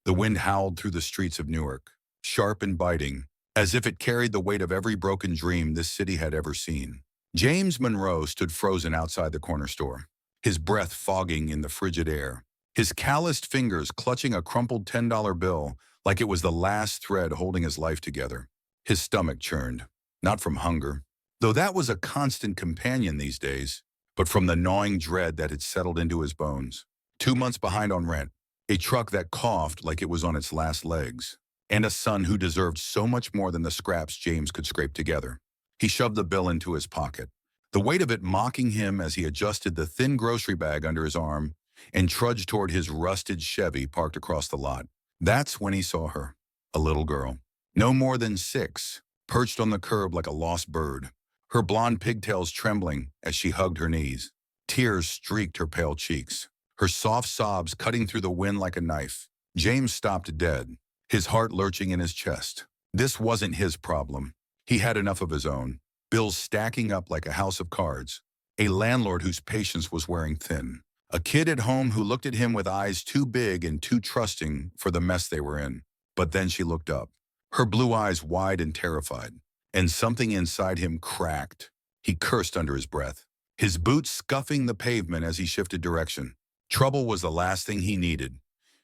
The wind howled through the streets of Newark, sharp and biting, as if it carried the weight of every broken dream this city had ever seen. James Monroe stood frozen outside the corner store, his breath fogging in the frigid air, his calloused fingers clutching a crumpled $10 bill like it was the last thread holding his life together. His stomach churned, not from hunger, though that was a constant companion these days, but from the gnawing dread that had settled into his bones. 2 months behind on rent, a truck that coughed like it was on its last legs, and a son who deserved so much more than the scraps James could scrape together. He shoved the bill into his pocket, the weight of it mocking him as he adjusted the thin grocery bag under his arm and trudged toward his rusted Chevy parked across the lot. That's when he saw her, a little girl, no more than 6, perched on the curb like a lost bird, her blonde pigtails trembling as she hugged her knees. Tears streaked her pale cheeks, her soft sobs cutting through the wind like a knife. James stopped dead, his heart lurching in his chest. This wasn't his problem. He had enough of his own, bills stacking up like a house of cards, a landlord whose patience was wearing thin, a kid at home who looked at him with eyes too big and too trusting for the mess they were in. But then she looked up, her blue eyes wide and terrified, and something inside him cracked. He cursed under his breath, his boots scuffing the pavement as he shifted direction. Trouble was the last thing he needed.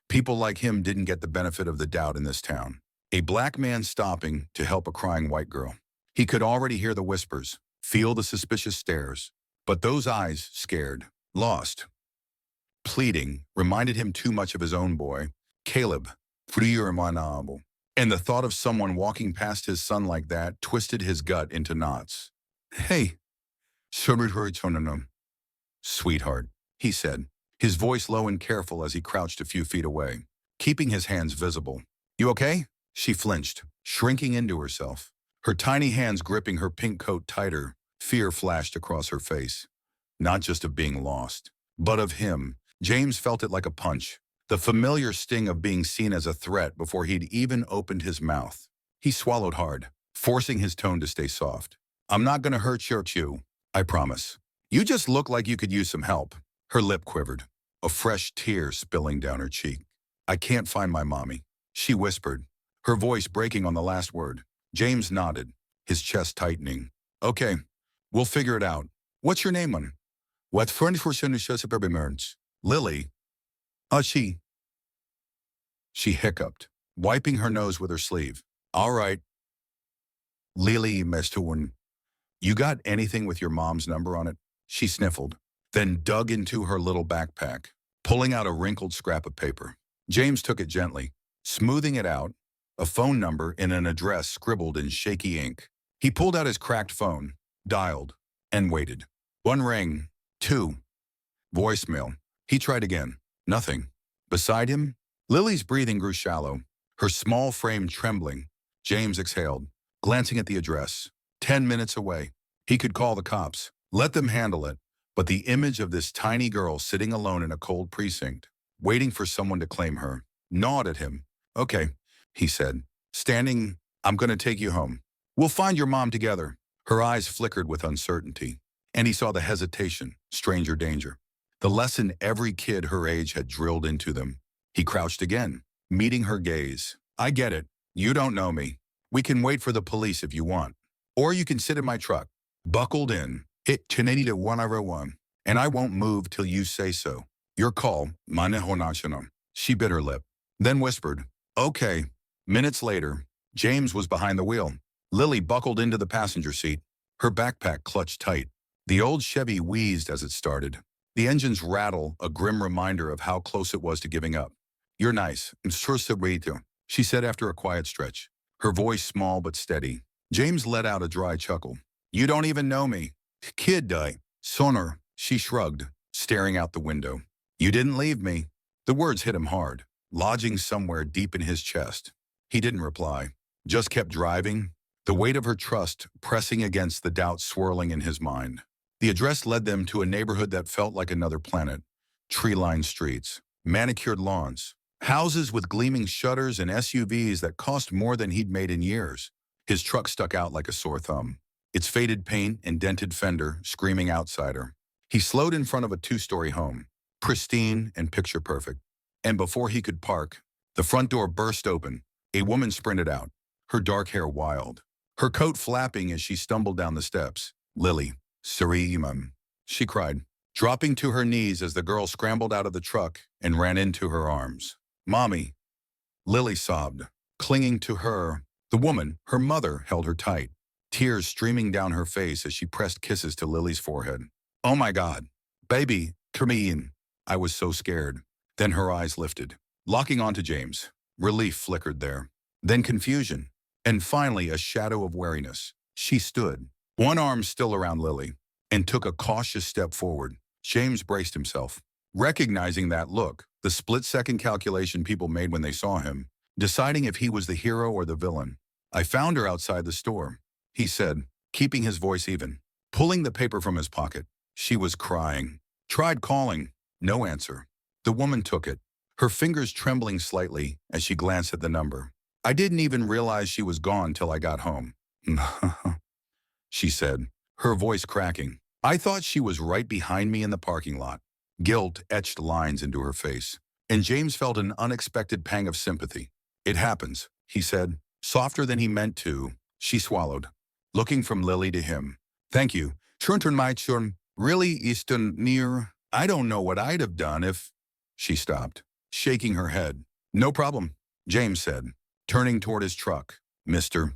People like him didn't get the benefit of the doubt in this town. A black man stopping to help a crying white girl. He could already hear the whispers, feel the suspicious stares. But those eyes, scared, lost, pleading, reminded him too much of his own boy, Caleb, frigid. And the thought of someone walking past his son like that twisted his gut into knots. Hey, sweetheart, he said, his voice low and careful as he crouched a few feet away, keeping his hands visible. You okay? She flinched, shrinking into herself, her tiny hands gripping her pink coat tighter. Fear flashed across her face, not just of being lost, but of him. James felt it like a punch, the familiar sting of being seen as a threat before he'd even opened his mouth. He swallowed hard, forcing his tone to stay soft. I'm not gonna hurt you, I promise. You just look like you could use some help. Her lip quivered, a fresh tear spilling down her cheek. I can't find my mommy, she whispered, her voice breaking on the last word. James nodded, his chest tightening. Okay, we'll figure it out. What's your name on? What friend for Lily. She hiccuped, wiping her nose with her sleeve. All right. Lily Mestuan. You got anything with your mom's number on it? She sniffled, then dug into her little backpack, pulling out a wrinkled scrap of paper. James took it gently, smoothing it out, a phone number and an address scribbled in shaky ink. He pulled out his cracked phone, dialed, and waited. 1 ring, 2. Voicemail. He tried again. Nothing. Beside him, Lily's breathing grew shallow, her small frame trembling. James exhaled, glancing at the address. 10 minutes away. He could call the cops, let them handle it, but the image of this tiny girl sitting alone in a cold precinct, waiting for someone to claim her, gnawed at him. Okay, he said, standing, I'm gonna take you home. We'll find your mom together. Her eyes flickered with uncertainty, and he saw the hesitation, stranger danger. The lesson every kid her age had drilled into them. He crouched again, meeting her gaze. I get it. You don't know me. We can wait for the police if you want. Or you can sit in my truck, buckled in, hit Chineni to 101, and I won't move till you say so. Your call, Manehonachanam. She bit her lip, then whispered, okay. Minutes later, James was behind the wheel. Lily buckled into the passenger seat, her backpack clutched tight. The old Chevy wheezed as it started, the engine's rattle a grim reminder of how close it was to giving up. You're nice, she said after a quiet stretch, her voice small but steady. James let out a dry chuckle. You don't even know me. Kid, Soner, she shrugged, staring out the window. You didn't leave me. The words hit him hard, lodging somewhere deep in his chest. He didn't reply, just kept driving, the weight of her trust pressing against the doubt swirling in his mind. The address led them to a neighborhood that felt like another planet. Tree-lined streets, manicured lawns, houses with gleaming shutters and SUVs that cost more than he'd made in years. His truck stuck out like a sore thumb, its faded paint and dented fender screaming outsider. He slowed in front of a 2-story home, pristine and picture perfect. And before he could park, The front door burst open. A woman sprinted out, her dark hair wild, her coat flapping as she stumbled down the steps. Lily, Sarimam, she cried, dropping to her knees as the girl scrambled out of the truck and ran into her arms. Mommy, Lily sobbed, clinging to her. The woman, her mother, held her tight, tears streaming down her face as she pressed kisses to Lily's forehead. Oh my God, baby, come in. I was so scared. Then her eyes lifted, locking onto James. Relief flickered there, then confusion, and finally a shadow of wariness. She stood, one arm still around Lily, and took a cautious step forward. James braced himself, recognizing that look, the split-second calculation people made when they saw him, deciding if he was the hero or the villain. I found her outside the store, he said, keeping his voice even, pulling the paper from his pocket. She was crying. Tried calling. No answer. The woman took it, her fingers trembling slightly as she glanced at the number. I didn't even realize she was gone till I got home. She said, her voice cracking. I thought she was right behind me in the parking lot. Guilt etched lines into her face, and James felt an unexpected pang of sympathy. It happens, he said, softer than he meant to. She swallowed, looking from Lily to him. Thank you. Turn my churn. Really, Easton near. I don't know what I'd have done if... She stopped, shaking her head. No problem, James said, turning toward his truck. Mr.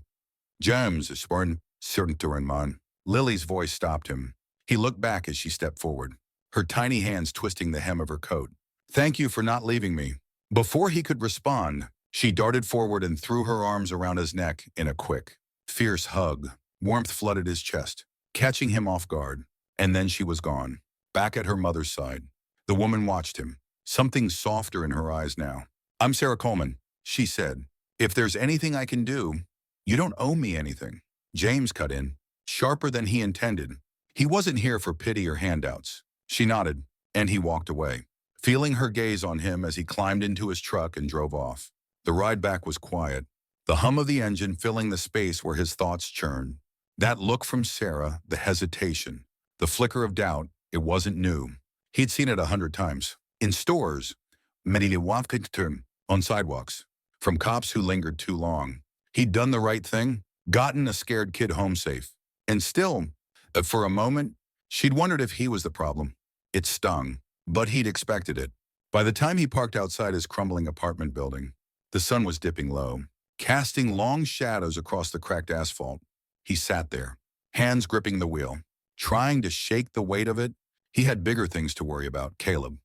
James, Sporn, Certain. Lily's voice stopped him. He looked back as she stepped forward, her tiny hands twisting the hem of her coat. Thank you for not leaving me. Before he could respond, she darted forward and threw her arms around his neck in a quick, fierce hug. Warmth flooded his chest, catching him off guard. And then she was gone, back at her mother's side. The woman watched him, something softer in her eyes now. I'm Sarah Coleman, she said. If there's anything I can do, you don't owe me anything. James cut in, sharper than he intended. He wasn't here for pity or handouts. She nodded, and he walked away, feeling her gaze on him as he climbed into his truck and drove off. The ride back was quiet, the hum of the engine filling the space where his thoughts churned. That look from Sarah, the hesitation, the flicker of doubt, it wasn't new. He'd seen it 100 times. In stores, on sidewalks, from cops who lingered too long. He'd done the right thing, gotten a scared kid home safe. And still, for a moment, she'd wondered if he was the problem. It stung, but he'd expected it. By the time he parked outside his crumbling apartment building, the sun was dipping low, casting long shadows across the cracked asphalt. He sat there, hands gripping the wheel, trying to shake the weight of it. He had bigger things to worry about. Caleb,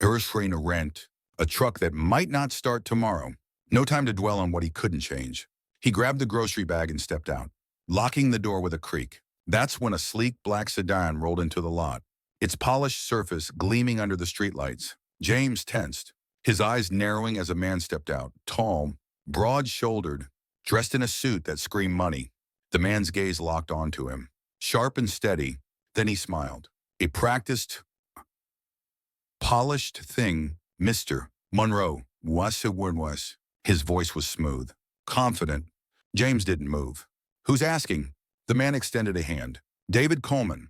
Earthrain rent, a truck that might not start tomorrow. No time to dwell on what he couldn't change. He grabbed the grocery bag and stepped out, locking the door with a creak. That's when a sleek black sedan rolled into the lot, its polished surface gleaming under the streetlights. James tensed, his eyes narrowing as a man stepped out, tall, broad-shouldered, dressed in a suit that screamed money. The man's gaze locked onto him, sharp and steady. Then he smiled. A practiced, polished thing, Mr. Monroe, was. His voice was smooth, confident. James didn't move. Who's asking? The man extended a hand. David Coleman.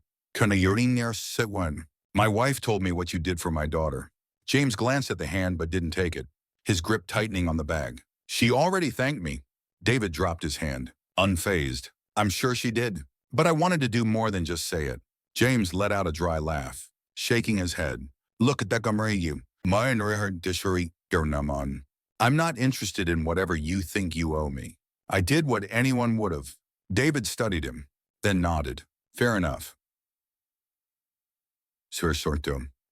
My wife told me what you did for my daughter. James glanced at the hand but didn't take it, his grip tightening on the bag. She already thanked me. David dropped his hand, unfazed. I'm sure she did, but I wanted to do more than just say it. James let out a dry laugh, shaking his head. Look at that you. I'm not interested in whatever you think you owe me. I did what anyone would have. David studied him, then nodded. Fair enough.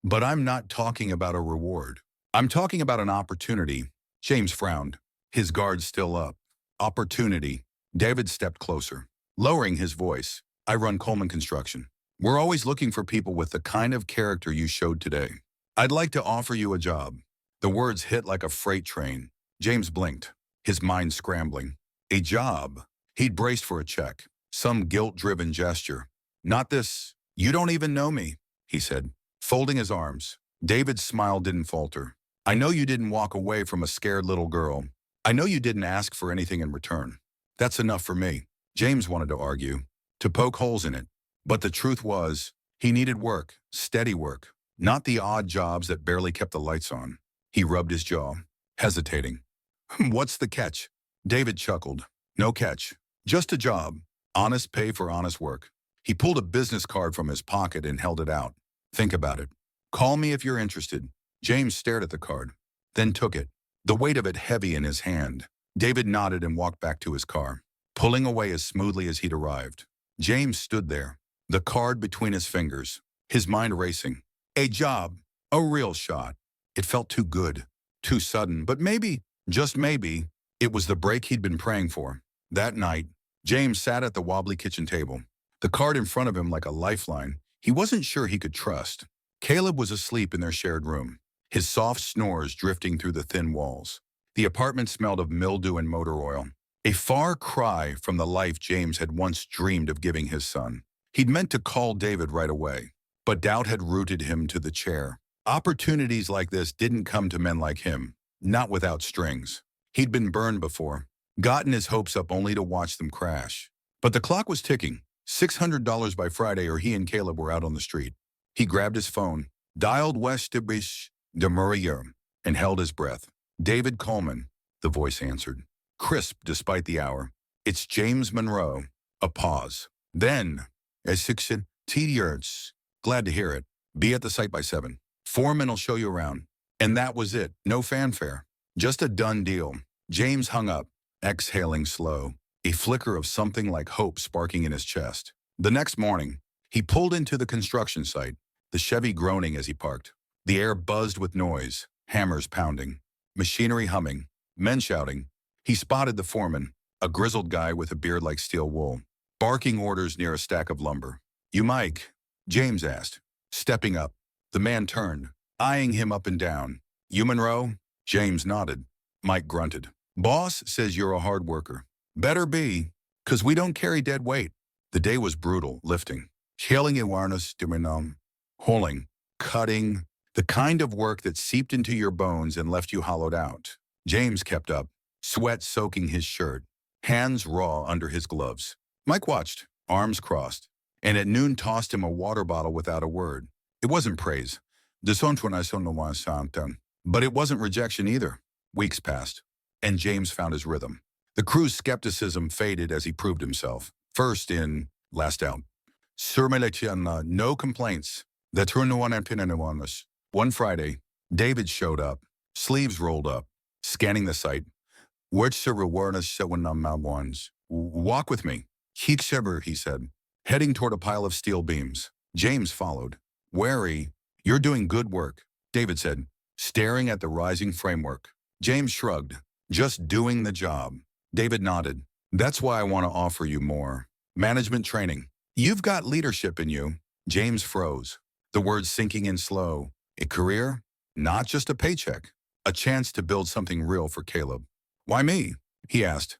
But I'm not talking about a reward. I'm talking about an opportunity. James frowned, his guard still up. Opportunity. David stepped closer, lowering his voice. I run Coleman Construction. We're always looking for people with the kind of character you showed today. I'd like to offer you a job. The words hit like a freight train. James blinked, his mind scrambling. A job. He'd braced for a check, some guilt-driven gesture. Not this. You don't even know me, he said, folding his arms. David's smile didn't falter. I know you didn't walk away from a scared little girl. I know you didn't ask for anything in return. That's enough for me. James wanted to argue, to poke holes in it. But the truth was, he needed work, steady work, not the odd jobs that barely kept the lights on. He rubbed his jaw, hesitating. What's the catch? David chuckled. No catch. Just a job. Honest pay for honest work. He pulled a business card from his pocket and held it out. Think about it. Call me if you're interested. James stared at the card, then took it, the weight of it heavy in his hand. David nodded and walked back to his car, pulling away as smoothly as he'd arrived. James stood there, the card between his fingers, his mind racing. A job. A real shot. It felt too good, too sudden, but maybe, just maybe, it was the break he'd been praying for. That night, James sat at the wobbly kitchen table, the card in front of him like a lifeline he wasn't sure he could trust. Caleb was asleep in their shared room, his soft snores drifting through the thin walls. The apartment smelled of mildew and motor oil, a far cry from the life James had once dreamed of giving his son. He'd meant to call David right away, but doubt had rooted him to the chair. Opportunities like this didn't come to men like him, not without strings. He'd been burned before, gotten his hopes up only to watch them crash. But the clock was ticking. $600 by Friday or he and Caleb were out on the street. He grabbed his phone, dialed West de Maria, and held his breath. David Coleman, the voice answered, crisp despite the hour. It's James Monroe. A pause. Then, as 6 years, glad to hear it. Be at the site by 7. Foreman will show you around. And that was it. No fanfare. Just a done deal. James hung up, exhaling slow, a flicker of something like hope sparking in his chest. The next morning, he pulled into the construction site, the Chevy groaning as he parked. The air buzzed with noise, hammers pounding, machinery humming, men shouting. He spotted the foreman, a grizzled guy with a beard like steel wool, barking orders near a stack of lumber. You Mike? James asked, stepping up. The man turned, eyeing him up and down. You Monroe? James nodded. Mike grunted. Boss says you're a hard worker. Better be, 'cause we don't carry dead weight. The day was brutal, lifting, scaling awareness, hauling, cutting, the kind of work that seeped into your bones and left you hollowed out. James kept up, sweat soaking his shirt, hands raw under his gloves. Mike watched, arms crossed, and at noon tossed him a water bottle without a word. It wasn't praise, but it wasn't rejection either. Weeks passed, and James found his rhythm. The crew's skepticism faded as he proved himself. First in, last out. No complaints. One Friday, David showed up, sleeves rolled up, scanning the site. Walk with me. He said, heading toward a pile of steel beams. James followed. Wary, you're doing good work, David said, staring at the rising framework. James shrugged. Just doing the job. David nodded. That's why I want to offer you more. Management training. You've got leadership in you. James froze, the words sinking in slow. A career? Not just a paycheck. A chance to build something real for Caleb. Why me? He asked.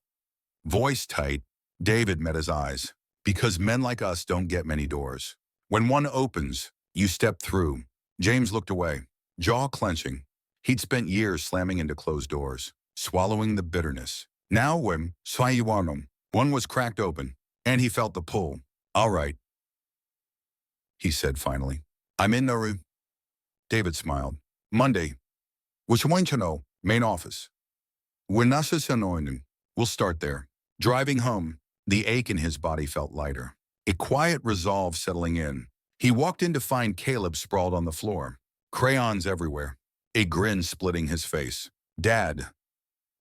Voice tight, David met his eyes. Because men like us don't get many doors. When one opens, you step through. James looked away, jaw clenching. He'd spent years slamming into closed doors, swallowing the bitterness. Now when one was cracked open, and he felt the pull. All right, he said finally. I'm in Nauru. David smiled. Monday. Main office. We'll start there. Driving home, the ache in his body felt lighter. A quiet resolve settling in. He walked in to find Caleb sprawled on the floor. Crayons everywhere. A grin splitting his face. Dad.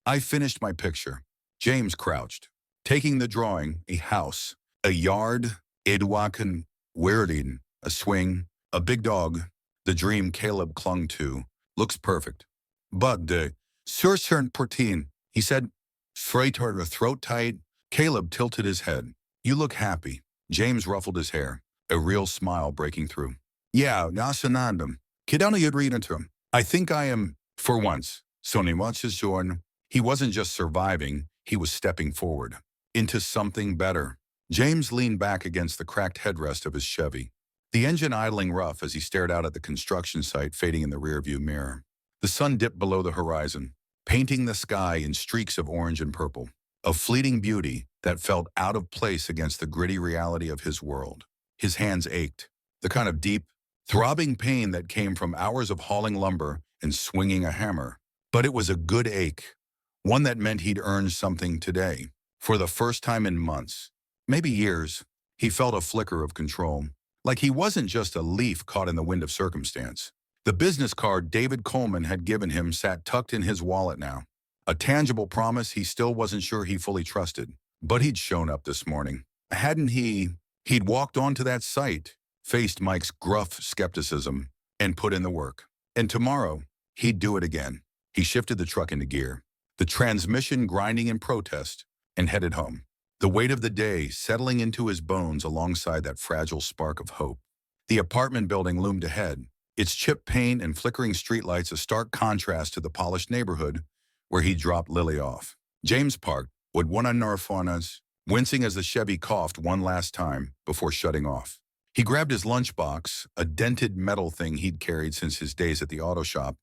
I finished my picture. James crouched, taking the drawing, a house, a yard, Edwakan, weirding, a swing, a big dog. The dream Caleb clung to. Looks perfect. But the certain protein, he said, straight her throat tight. Caleb tilted his head. You look happy. James ruffled his hair, a real smile breaking through. Yeah, nasanandam. Kidana you'd read into him. I think I am, for once. Sony watches Jordan. He wasn't just surviving, he was stepping forward. Into something better. James leaned back against the cracked headrest of his Chevy, the engine idling rough as he stared out at the construction site fading in the rearview mirror. The sun dipped below the horizon, painting the sky in streaks of orange and purple, a fleeting beauty that felt out of place against the gritty reality of his world. His hands ached, the kind of deep, throbbing pain that came from hours of hauling lumber and swinging a hammer. But it was a good ache, One that meant he'd earned something today. For the first time in months, maybe years, he felt a flicker of control. Like he wasn't just a leaf caught in the wind of circumstance. The business card David Coleman had given him sat tucked in his wallet now. A tangible promise he still wasn't sure he fully trusted. But he'd shown up this morning. Hadn't he? He'd walked onto that site, faced Mike's gruff skepticism, and put in the work. And tomorrow, he'd do it again. He shifted the truck into gear, the transmission grinding in protest, and headed home. The weight of the day settling into his bones alongside that fragile spark of hope. The apartment building loomed ahead, its chipped paint and flickering streetlights a stark contrast to the polished neighborhood where he dropped Lily off. James parked, with one on Norfonas, wincing as the Chevy coughed one last time before shutting off. He grabbed his lunchbox, a dented metal thing he'd carried since his days at the auto shop,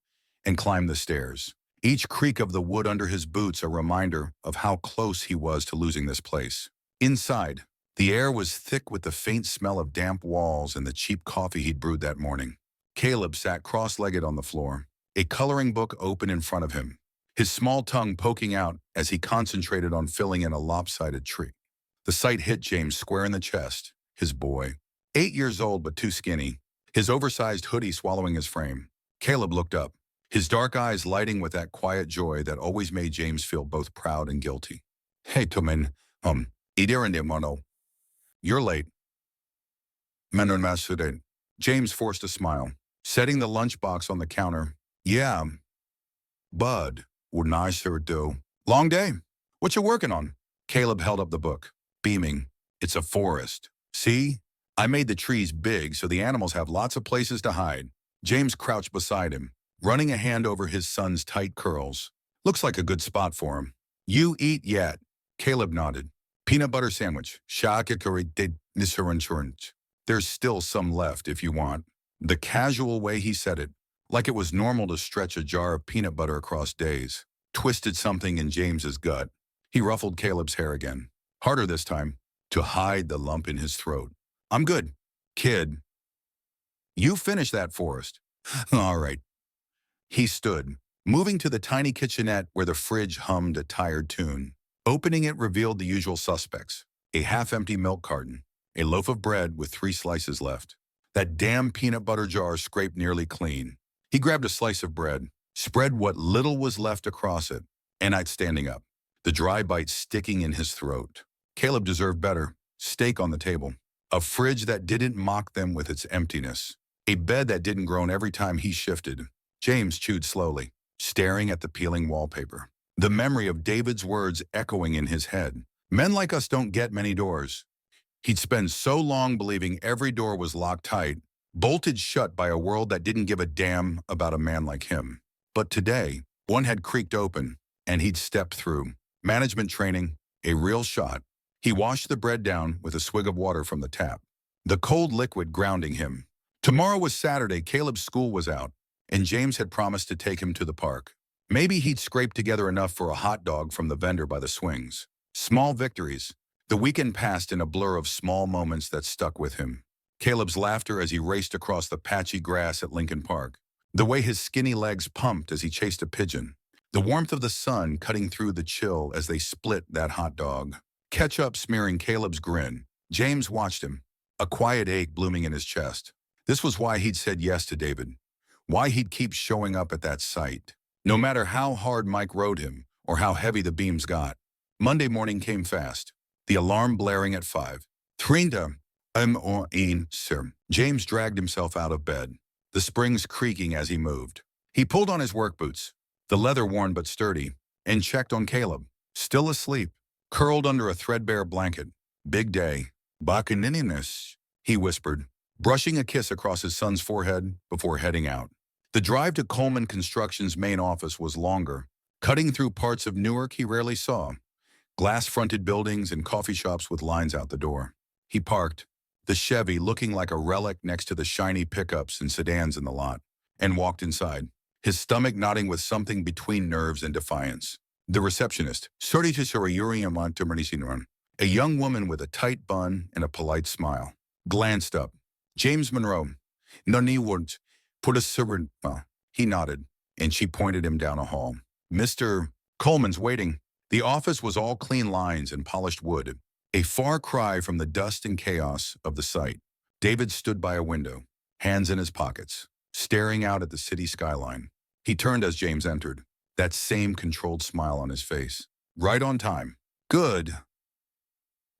and climbed the stairs. Each creak of the wood under his boots a reminder of how close he was to losing this place. Inside, the air was thick with the faint smell of damp walls and the cheap coffee he'd brewed that morning. Caleb sat cross-legged on the floor, a coloring book open in front of him, his small tongue poking out as he concentrated on filling in a lopsided tree. The sight hit James square in the chest, his boy. 8 years old but too skinny, his oversized hoodie swallowing his frame. Caleb looked up, his dark eyes lighting with that quiet joy that always made James feel both proud and guilty. Hey, Tumen, ider Monroe. You're late. Menon Masudet. James forced a smile, setting the lunchbox on the counter. Yeah, Bud, would nicer do. Long day. What you working on? Caleb held up the book, beaming. It's a forest. See? I made the trees big so the animals have lots of places to hide. James crouched beside him, running a hand over his son's tight curls. Looks like a good spot for him. You eat yet? Caleb nodded. Peanut butter sandwich. Shakakuri did nisurunchurunch. There's still some left if you want. The casual way he said it, like it was normal to stretch a jar of peanut butter across days, twisted something in James's gut. He ruffled Caleb's hair again, harder this time, to hide the lump in his throat. I'm good, kid. You finish that forest. All right. He stood, moving to the tiny kitchenette where the fridge hummed a tired tune. Opening it revealed the usual suspects, a half-empty milk carton, a loaf of bread with 3 slices left. That damn peanut butter jar scraped nearly clean. He grabbed a slice of bread, spread what little was left across it, and I'd standing up, the dry bite sticking in his throat. Caleb deserved better. Steak on the table. A fridge that didn't mock them with its emptiness. A bed that didn't groan every time he shifted. James chewed slowly, staring at the peeling wallpaper. The memory of David's words echoing in his head. Men like us don't get many doors. He'd spend so long believing every door was locked tight, bolted shut by a world that didn't give a damn about a man like him. But today, one had creaked open, and he'd stepped through. Management training, a real shot. He washed the bread down with a swig of water from the tap, the cold liquid grounding him. Tomorrow was Saturday, Caleb's school was out, and James had promised to take him to the park. Maybe he'd scraped together enough for a hot dog from the vendor by the swings. Small victories. The weekend passed in a blur of small moments that stuck with him. Caleb's laughter as he raced across the patchy grass at Lincoln Park. The way his skinny legs pumped as he chased a pigeon. The warmth of the sun cutting through the chill as they split that hot dog. Ketchup smearing Caleb's grin. James watched him, a quiet ache blooming in his chest. This was why he'd said yes to David. Why he'd keep showing up at that site. No matter how hard Mike rode him or how heavy the beams got. Monday morning came fast. The alarm blaring at 5. Trinta, sir. James dragged himself out of bed, the springs creaking as he moved. He pulled on his work boots, the leather worn but sturdy, and checked on Caleb, still asleep, curled under a threadbare blanket. Big day. Bakaniness, he whispered, brushing a kiss across his son's forehead before heading out. The drive to Coleman Construction's main office was longer, cutting through parts of Newark he rarely saw. Glass-fronted buildings and coffee shops with lines out the door. He parked, the Chevy looking like a relic next to the shiny pickups and sedans in the lot, and walked inside, his stomach knotting with something between nerves and defiance. The receptionist, a young woman with a tight bun and a polite smile, glanced up. James Monroe, Nani would put a servant. He nodded, and she pointed him down a hall. Mr. Coleman's waiting. The office was all clean lines and polished wood, a far cry from the dust and chaos of the site. David stood by a window, hands in his pockets, staring out at the city skyline. He turned as James entered, that same controlled smile on his face. Right on time. Good.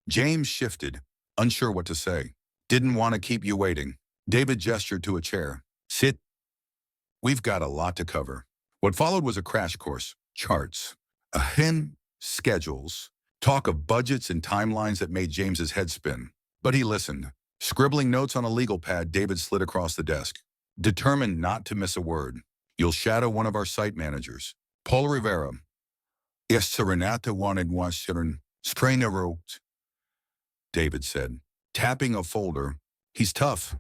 James shifted, unsure what to say. Didn't want to keep you waiting. David gestured to a chair. Sit. We've got a lot to cover. What followed was a crash course. Charts, a hint, schedules, talk of budgets and timelines that made James's head spin. But he listened. Scribbling notes on a legal pad, David slid across the desk, determined not to miss a word. You'll shadow one of our site managers, Paul Rivera. Yes, Renata wanted one strainer wrote, David said, tapping a folder. He's tough.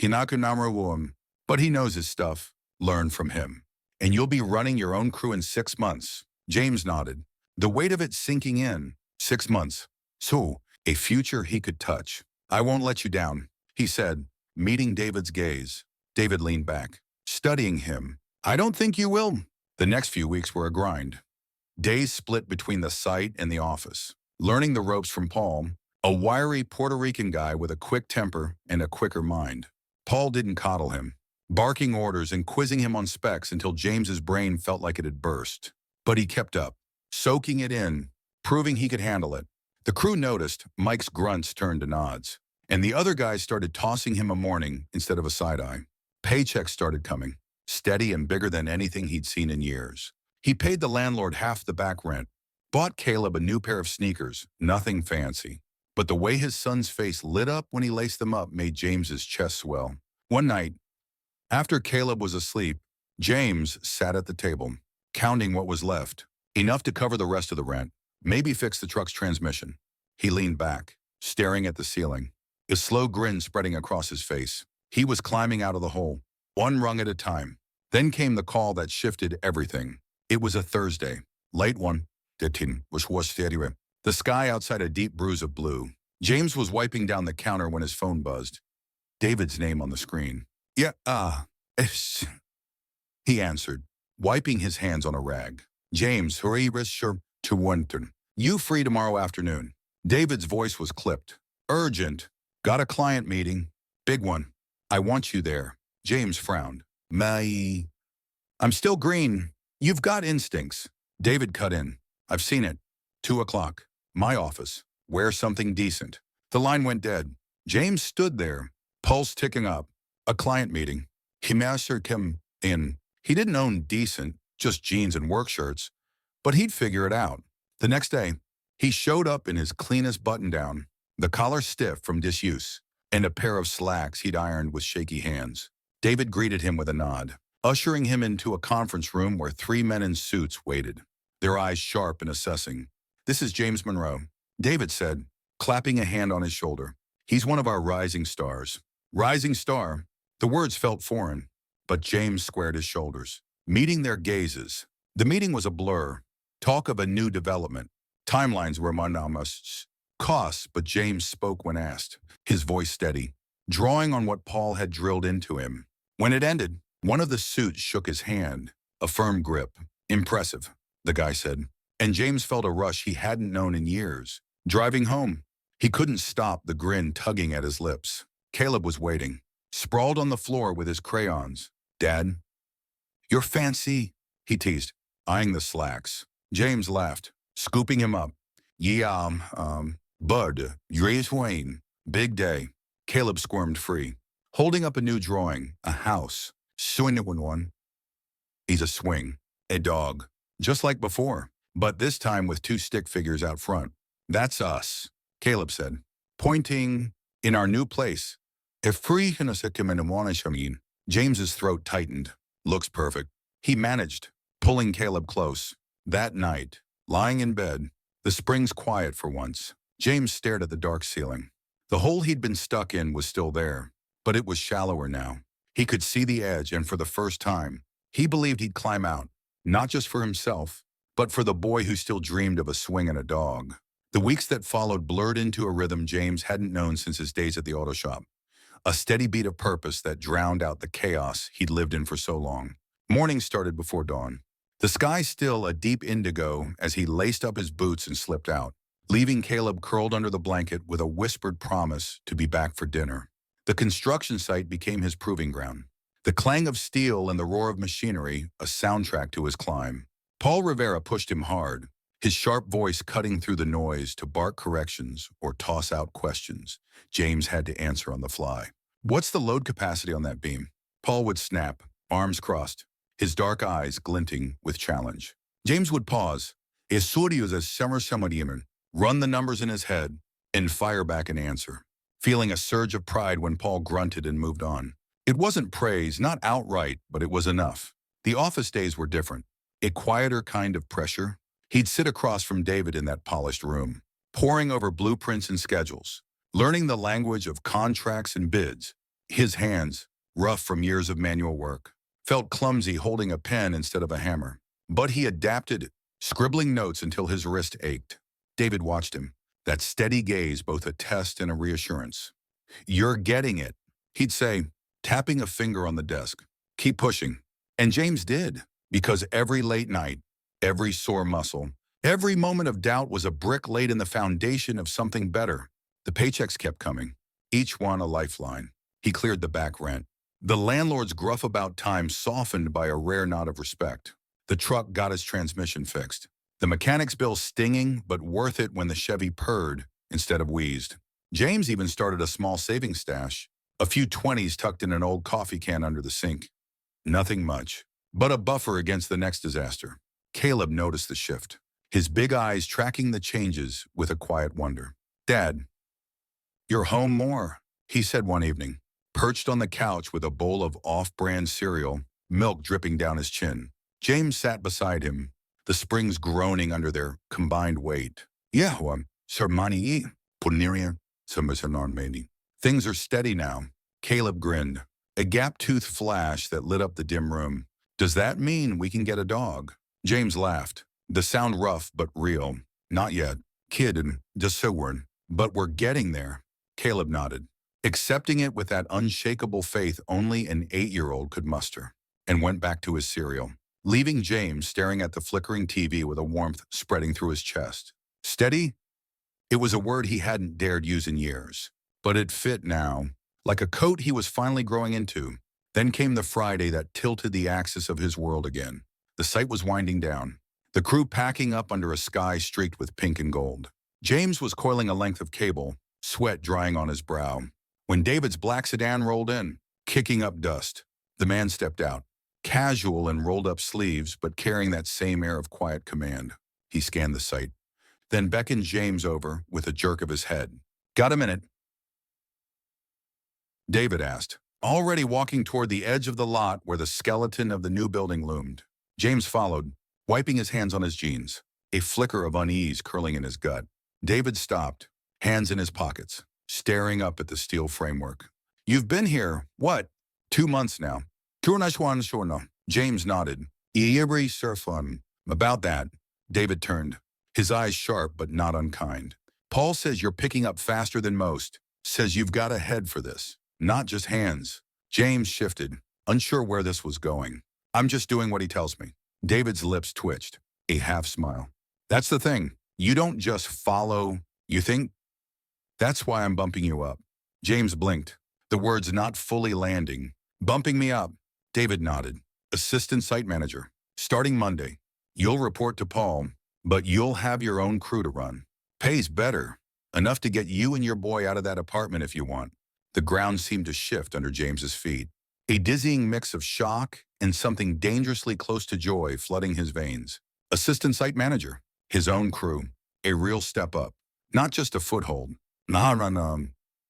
Hinakanamrawum, but he knows his stuff. Learn from him. And you'll be running your own crew in 6 months. James nodded, the weight of it sinking in. 6 months. So, a future he could touch. I won't let you down, he said, meeting David's gaze. David leaned back, studying him. I don't think you will. The next few weeks were a grind. Days split between the site and the office. Learning the ropes from Paul, a wiry Puerto Rican guy with a quick temper and a quicker mind. Paul didn't coddle him, barking orders and quizzing him on specs until James's brain felt like it had burst. But he kept up, soaking it in, proving he could handle it. The crew noticed. Mike's grunts turned to nods, and the other guys started tossing him a morning instead of a side-eye. Paychecks started coming, steady and bigger than anything he'd seen in years. He paid the landlord half the back rent, bought Caleb a new pair of sneakers, nothing fancy. But the way his son's face lit up when he laced them up made James's chest swell. One night, after Caleb was asleep, James sat at the table, counting what was left, enough to cover the rest of the rent, maybe fix the truck's transmission. He leaned back, staring at the ceiling, a slow grin spreading across his face. He was climbing out of the hole, one rung at a time. Then came the call that shifted everything. It was a Thursday, late one, the sky outside a deep bruise of blue. James was wiping down the counter when his phone buzzed. David's name on the screen. Yeah, it's... He answered, wiping his hands on a rag. James, hurry, sure, to Winton. You free tomorrow afternoon. David's voice was clipped. Urgent. Got a client meeting. Big one. I want you there. James frowned. I'm still green. You've got instincts. David cut in. I've seen it. 2 o'clock. My office. Wear something decent. The line went dead. James stood there, pulse ticking up. A client meeting. He mastered him in. He didn't own decent, just jeans and work shirts, but he'd figure it out. The next day, he showed up in his cleanest button-down, the collar stiff from disuse, and a pair of slacks he'd ironed with shaky hands. David greeted him with a nod, ushering him into a conference room where 3 men in suits waited, their eyes sharp and assessing. This is James Monroe, David said, clapping a hand on his shoulder. He's one of our rising stars. Rising star? The words felt foreign, but James squared his shoulders, meeting their gazes. The meeting was a blur. Talk of a new development. Timelines were monotonous. Costs, but James spoke when asked, his voice steady, drawing on what Paul had drilled into him. When it ended, one of the suits shook his hand, a firm grip. Impressive, the guy said, and James felt a rush he hadn't known in years. Driving home, he couldn't stop the grin tugging at his lips. Caleb was waiting, sprawled on the floor with his crayons. Dad? You're fancy, he teased, eyeing the slacks. James laughed, scooping him up. Yeah, Bud, Dre's Wayne. Big day. Caleb squirmed free, holding up a new drawing, a house. Swing it one. He's a swing, a dog, just like before, but this time with 2 stick figures out front. That's us, Caleb said, pointing in our new place. If free James's throat tightened. Looks perfect. He managed, pulling Caleb close. That night, lying in bed, the springs quiet for once, James stared at the dark ceiling. The hole he'd been stuck in was still there, but it was shallower now. He could see the edge, and for the first time, he believed he'd climb out, not just for himself, but for the boy who still dreamed of a swing and a dog. The weeks that followed blurred into a rhythm James hadn't known since his days at the auto shop, a steady beat of purpose that drowned out the chaos he'd lived in for so long. Morning started before dawn. The sky still a deep indigo as he laced up his boots and slipped out, leaving Caleb curled under the blanket with a whispered promise to be back for dinner. The construction site became his proving ground. The clang of steel and the roar of machinery, a soundtrack to his climb. Paul Rivera pushed him hard, his sharp voice cutting through the noise to bark corrections or toss out questions James had to answer on the fly. What's the load capacity on that beam? Paul would snap, arms crossed, his dark eyes glinting with challenge. James would pause, Estudios as summer run the numbers in his head, and fire back an answer, feeling a surge of pride when Paul grunted and moved on. It wasn't praise, not outright, but it was enough. The office days were different, a quieter kind of pressure. He'd sit across from David in that polished room, poring over blueprints and schedules, learning the language of contracts and bids. His hands, rough from years of manual work, felt clumsy holding a pen instead of a hammer. But he adapted, scribbling notes until his wrist ached. David watched him, that steady gaze both a test and a reassurance. "You're getting it," he'd say, tapping a finger on the desk. "Keep pushing." And James did, because every late night, every sore muscle, every moment of doubt was a brick laid in the foundation of something better. The paychecks kept coming, each one a lifeline. He cleared the back rent. The landlord's gruff about time softened by a rare nod of respect. The truck got his transmission fixed. The mechanic's bill stinging, but worth it when the Chevy purred instead of wheezed. James even started a small savings stash, a few 20s tucked in an old coffee can under the sink. Nothing much, but a buffer against the next disaster. Caleb noticed the shift, his big eyes tracking the changes with a quiet wonder. "Dad, you're home more," he said one evening, perched on the couch with a bowl of off-brand cereal, milk dripping down his chin. James sat beside him, the springs groaning under their combined weight. "Yeah, Sermani, Puniria, Summerson. Things are steady now." Caleb grinned, a gap-toothed flash that lit up the dim room. "Does that mean we can get a dog?" James laughed, the sound rough but real. "Not yet. Kid and just so we're, but we're getting there." Caleb nodded, accepting it with that unshakable faith only an 8-year-old could muster, and went back to his cereal, leaving James staring at the flickering TV with a warmth spreading through his chest. Steady? It was a word he hadn't dared use in years, but it fit now, like a coat he was finally growing into. Then came the Friday that tilted the axis of his world again. The site was winding down, the crew packing up under a sky streaked with pink and gold. James was coiling a length of cable, sweat drying on his brow, when David's black sedan rolled in, kicking up dust. The man stepped out, casual in rolled-up sleeves, but carrying that same air of quiet command. He scanned the site, then beckoned James over with a jerk of his head. "Got a minute?" David asked, already walking toward the edge of the lot where the skeleton of the new building loomed. James followed, wiping his hands on his jeans, a flicker of unease curling in his gut. David stopped, hands in his pockets, staring up at the steel framework. "You've been here, what, 2 months now?" James nodded. About that. David turned, his eyes sharp but not unkind. "Paul says you're picking up faster than most, says you've got a head for this, not just hands." James shifted, unsure where this was going. "I'm just doing what he tells me." David's lips twitched, a half smile. "That's the thing. You don't just follow, you think? That's why I'm bumping you up." James blinked, the words not fully landing. "Bumping me up?" David nodded. "Assistant site manager. Starting Monday. You'll report to Paul, but you'll have your own crew to run. Pays better. Enough to get you and your boy out of that apartment if you want." The ground seemed to shift under James's feet, a dizzying mix of shock and something dangerously close to joy flooding his veins. Assistant site manager, his own crew, a real step up, not just a foothold.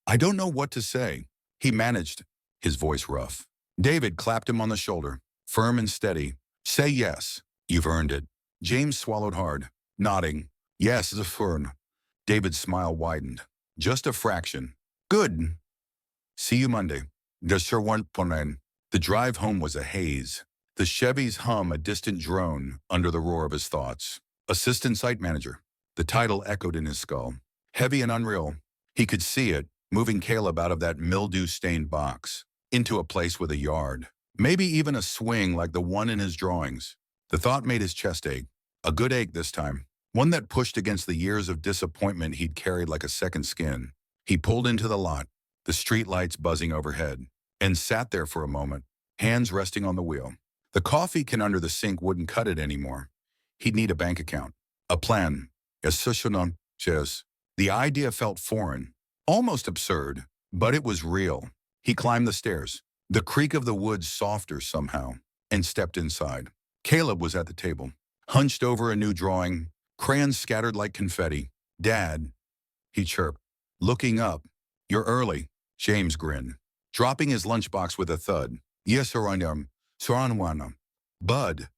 I don't know what to say," he managed, his voice rough. David clapped him on the shoulder, firm and steady. "Say yes. You've earned it." James swallowed hard, nodding. "Yes, Zafern." David's smile widened, just a fraction. "Good. See you Monday." The drive home was a haze, the Chevy's hum a distant drone under the roar of his thoughts. Assistant site manager. The title echoed in his skull, heavy and unreal. He could see it, moving Caleb out of that mildew-stained box, into a place with a yard, maybe even a swing like the one in his drawings. The thought made his chest ache. A good ache this time. One that pushed against the years of disappointment he'd carried like a second skin. He pulled into the lot, the street lights buzzing overhead, and sat there for a moment, hands resting on the wheel. The coffee can under the sink wouldn't cut it anymore. He'd need a bank account, a plan, a solution. The idea felt foreign, almost absurd, but it was real. He climbed the stairs, the creak of the woods softer somehow, and stepped inside. Caleb was at the table, hunched over a new drawing, crayons scattered like confetti. "Dad," he chirped, looking up. "You're early." James grinned, dropping his lunchbox with a thud. "Yes, sir, I am. Saranwana. Bud.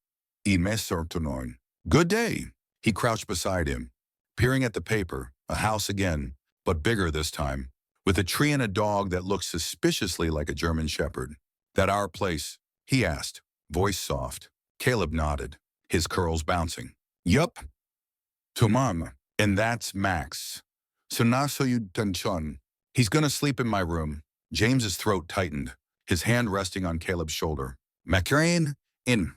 Imesortonoin. Good day." He crouched beside him, peering at the paper, a house again, but bigger this time, with a tree and a dog that looked suspiciously like a German shepherd. "That our place?" he asked, voice soft. Caleb nodded, his curls bouncing. "Yup. To Mom. And that's Max. So now so you tension. He's gonna sleep in my room." James's throat tightened, his hand resting on Caleb's shoulder. "Macrain? In.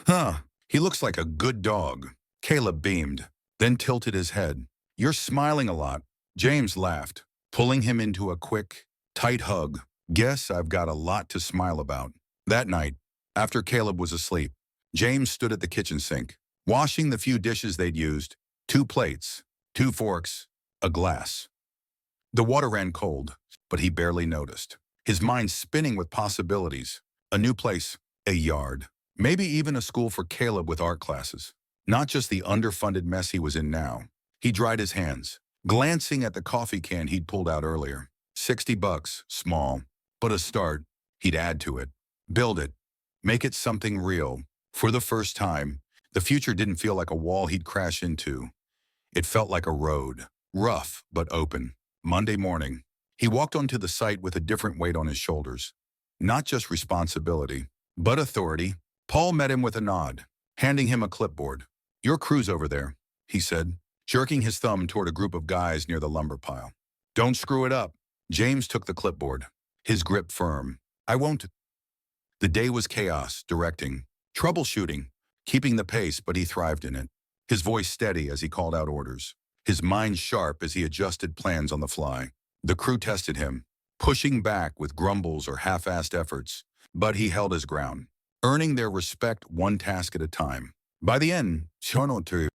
Huh. He looks like a good dog." Caleb beamed, then tilted his head. "You're smiling a lot." James laughed, pulling him into a quick, tight hug. "Guess I've got a lot to smile about." That night, after Caleb was asleep, James stood at the kitchen sink, washing the few dishes they'd used, 2 plates, 2 forks, a glass. The water ran cold, but he barely noticed, his mind spinning with possibilities. A new place, a yard, maybe even a school for Caleb with art classes. Not just the underfunded mess he was in now. He dried his hands, glancing at the coffee can he'd pulled out earlier. $60, small, but a start. He'd add to it, build it, make it something real. For the first time, the future didn't feel like a wall he'd crash into. It felt like a road, rough but open. Monday morning, he walked onto the site with a different weight on his shoulders. Not just responsibility, but authority. Paul met him with a nod, handing him a clipboard. "Your crew's over there," he said, jerking his thumb toward a group of guys near the lumber pile. "Don't screw it up." James took the clipboard, his grip firm. "I won't." The day was chaos, directing, troubleshooting, keeping the pace, but he thrived in it. His voice steady as he called out orders, his mind sharp as he adjusted plans on the fly. The crew tested him, pushing back with grumbles or half-assed efforts, but he held his ground, earning their respect one task at a time. By the end,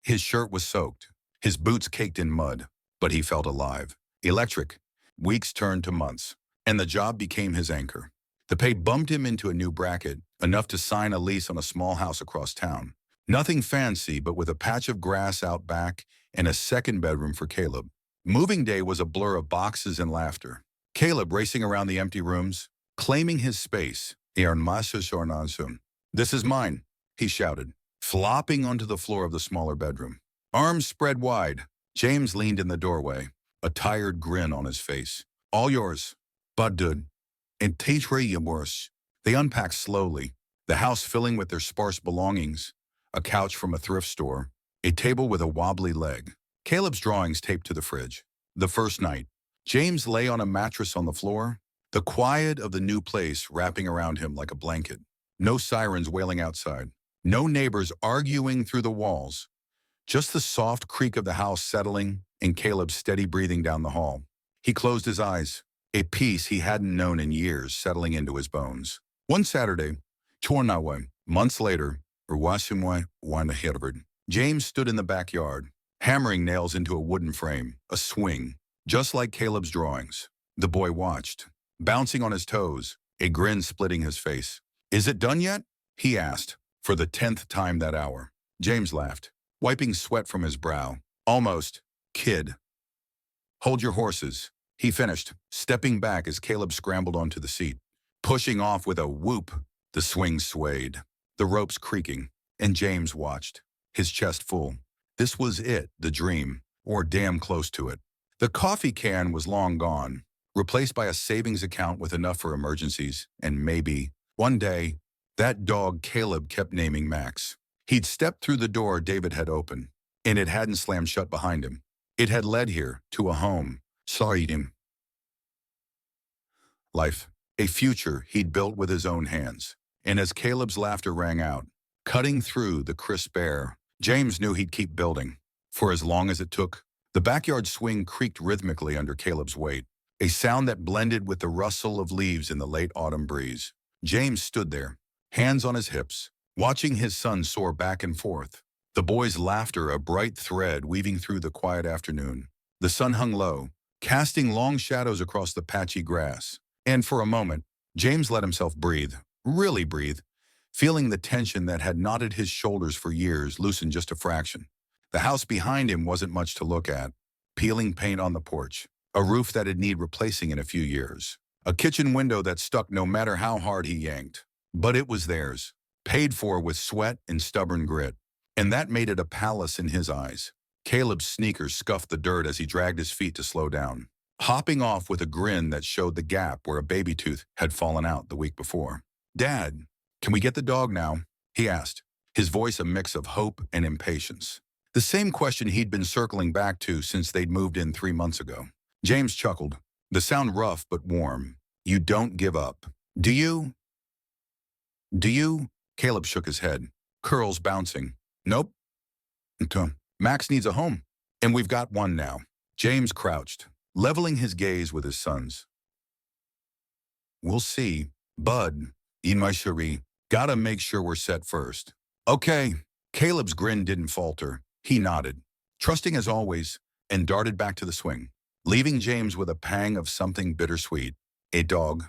his shirt was soaked, his boots caked in mud, but he felt alive. Electric. Weeks turned to months, and the job became his anchor. The pay bumped him into a new bracket, enough to sign a lease on a small house across town. Nothing fancy, but with a patch of grass out back and a second bedroom for Caleb. Moving day was a blur of boxes and laughter. Caleb racing around the empty rooms, claiming his space. "This is mine," he shouted, flopping onto the floor of the smaller bedroom. Arms spread wide, James leaned in the doorway, a tired grin on his face. "All yours." "Bud dud. And Tatri worse." They unpacked slowly, the house filling with their sparse belongings. A couch from a thrift store, a table with a wobbly leg, Caleb's drawings taped to the fridge. The first night, James lay on a mattress on the floor, the quiet of the new place wrapping around him like a blanket. No sirens wailing outside, no neighbors arguing through the walls, just the soft creak of the house settling and Caleb's steady breathing down the hall. He closed his eyes, a peace he hadn't known in years settling into his bones. One Saturday, Tornawe, months later, James stood in the backyard, hammering nails into a wooden frame, a swing, just like Caleb's drawings. The boy watched, bouncing on his toes, a grin splitting his face. "Is it done yet?" he asked, for the 10th time that hour. James laughed, wiping sweat from his brow. "Almost, kid." "Hold your horses," he finished, stepping back as Caleb scrambled onto the seat. Pushing off with a whoop, the swing swayed, the ropes creaking, and James watched, his chest full. This was it, the dream, or damn close to it. The coffee can was long gone, replaced by a savings account with enough for emergencies, and maybe, one day, that dog Caleb kept naming Max. He'd stepped through the door David had opened, and it hadn't slammed shut behind him. It had led here, to a home. Sorry him. Life. A future he'd built with his own hands. And as Caleb's laughter rang out, cutting through the crisp air. James knew he'd keep building. For as long as it took, the backyard swing creaked rhythmically under Caleb's weight, a sound that blended with the rustle of leaves in the late autumn breeze. James stood there, hands on his hips, watching his son soar back and forth, the boy's laughter a bright thread weaving through the quiet afternoon. The sun hung low, casting long shadows across the patchy grass. And for a moment, James let himself breathe, really breathe, feeling the tension that had knotted his shoulders for years loosen just a fraction. The house behind him wasn't much to look at. Peeling paint on the porch, a roof that'd need replacing in a few years, a kitchen window that stuck no matter how hard he yanked. But it was theirs, paid for with sweat and stubborn grit. And that made it a palace in his eyes. Caleb's sneakers scuffed the dirt as he dragged his feet to slow down, hopping off with a grin that showed the gap where a baby tooth had fallen out the week before. "Dad, can we get the dog now?" he asked, his voice a mix of hope and impatience. The same question he'd been circling back to since they'd moved in 3 months ago. James chuckled, the sound rough but warm. "You don't give up. Do you?" "Do you?" Caleb shook his head, curls bouncing. "Nope. Max needs a home, and we've got one now." James crouched, leveling his gaze with his son's. "We'll see. Bud, in my cherie, gotta make sure we're set first." "Okay." Caleb's grin didn't falter. He nodded, trusting as always, and darted back to the swing, leaving James with a pang of something bittersweet. A dog.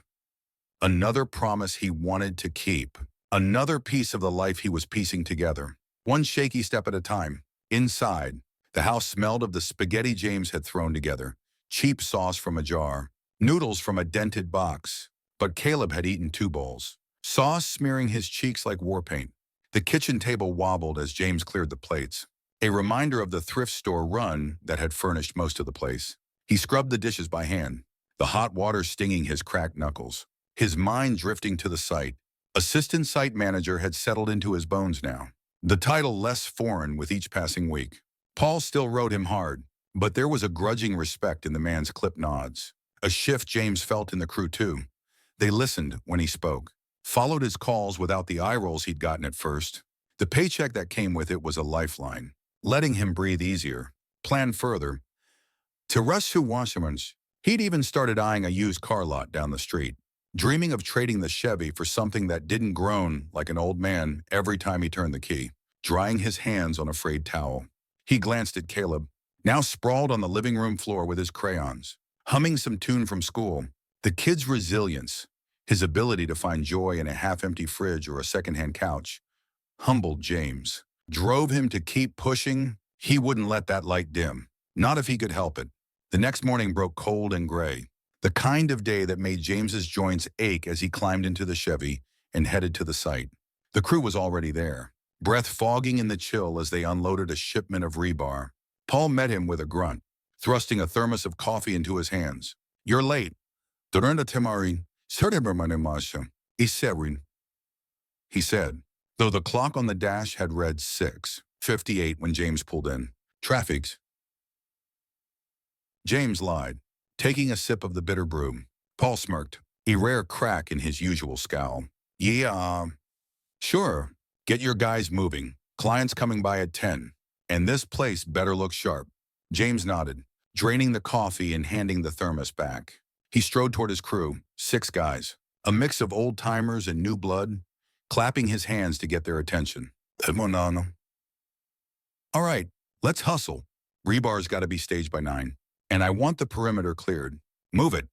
Another promise he wanted to keep. Another piece of the life he was piecing together, one shaky step at a time. Inside, the house smelled of the spaghetti James had thrown together, cheap sauce from a jar, noodles from a dented box. But Caleb had eaten 2 bowls, sauce smearing his cheeks like war paint. The kitchen table wobbled as James cleared the plates, a reminder of the thrift store run that had furnished most of the place. He scrubbed the dishes by hand, the hot water stinging his cracked knuckles, his mind drifting to the site. Assistant site manager had settled into his bones now, the title less foreign with each passing week. Paul still rode him hard, but there was a grudging respect in the man's clipped nods, a shift James felt in the crew too. They listened when he spoke, followed his calls without the eye rolls he'd gotten at first. The paycheck that came with it was a lifeline, letting him breathe easier, plan further. To rush through Wasserman's, he'd even started eyeing a used car lot down the street, dreaming of trading the Chevy for something that didn't groan like an old man every time he turned the key, drying his hands on a frayed towel. He glanced at Caleb, now sprawled on the living room floor with his crayons, humming some tune from school. The kid's resilience, his ability to find joy in a half-empty fridge or a secondhand couch, humbled James, drove him to keep pushing. He wouldn't let that light dim, not if he could help it. The next morning broke cold and gray, the kind of day that made James's joints ache as he climbed into the Chevy and headed to the site. The crew was already there, breath fogging in the chill as they unloaded a shipment of rebar. Paul met him with a grunt, thrusting a thermos of coffee into his hands. "You're late." "Durante temari, serdebermanemasha, iserin," he said, though the clock on the dash had read 6:58 when James pulled in. "Traffic's." James lied, taking a sip of the bitter brew. Paul smirked, a rare crack in his usual scowl. "Yeah, sure. Get your guys moving. Clients coming by at 10. And this place better look sharp." James nodded, draining the coffee and handing the thermos back. He strode toward his crew, 6 guys, a mix of old-timers and new blood, clapping his hands to get their attention. "All right, let's hustle. Rebar's got to be staged by 9. And I want the perimeter cleared. Move it."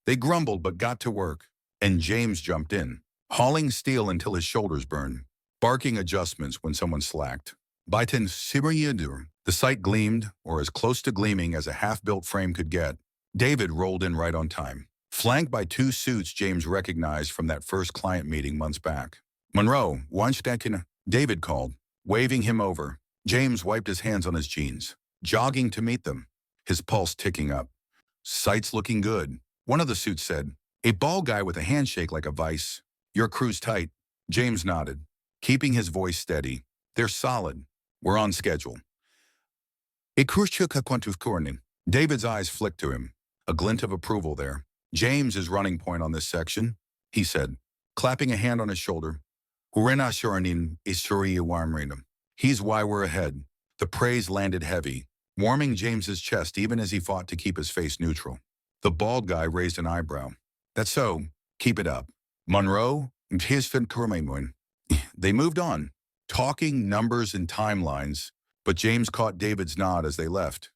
They grumbled but got to work, and James jumped in, hauling steel until his shoulders burned, barking adjustments when someone slacked. By 10, the site gleamed, or as close to gleaming as a half-built frame could get. David rolled in right on time, flanked by 2 suits James recognized from that first client meeting months back. "Monroe, Weinstein," David called, waving him over. James wiped his hands on his jeans, jogging to meet them, his pulse ticking up. "Site's looking good," one of the suits said, a bald guy with a handshake like a vice. "Your crew's tight." James nodded, keeping his voice steady. "They're solid. We're on schedule." David's eyes flicked to him, a glint of approval there. "James is running point on this section," he said, clapping a hand on his shoulder. Urenasharanin Isuriyawarmrinam. He's why we're ahead. The praise landed heavy, warming James's chest even as he fought to keep his face neutral. The bald guy raised an eyebrow. That's so. Keep it up. Monroe, his fin. They moved on, talking numbers and timelines, but James caught David's nod as they left.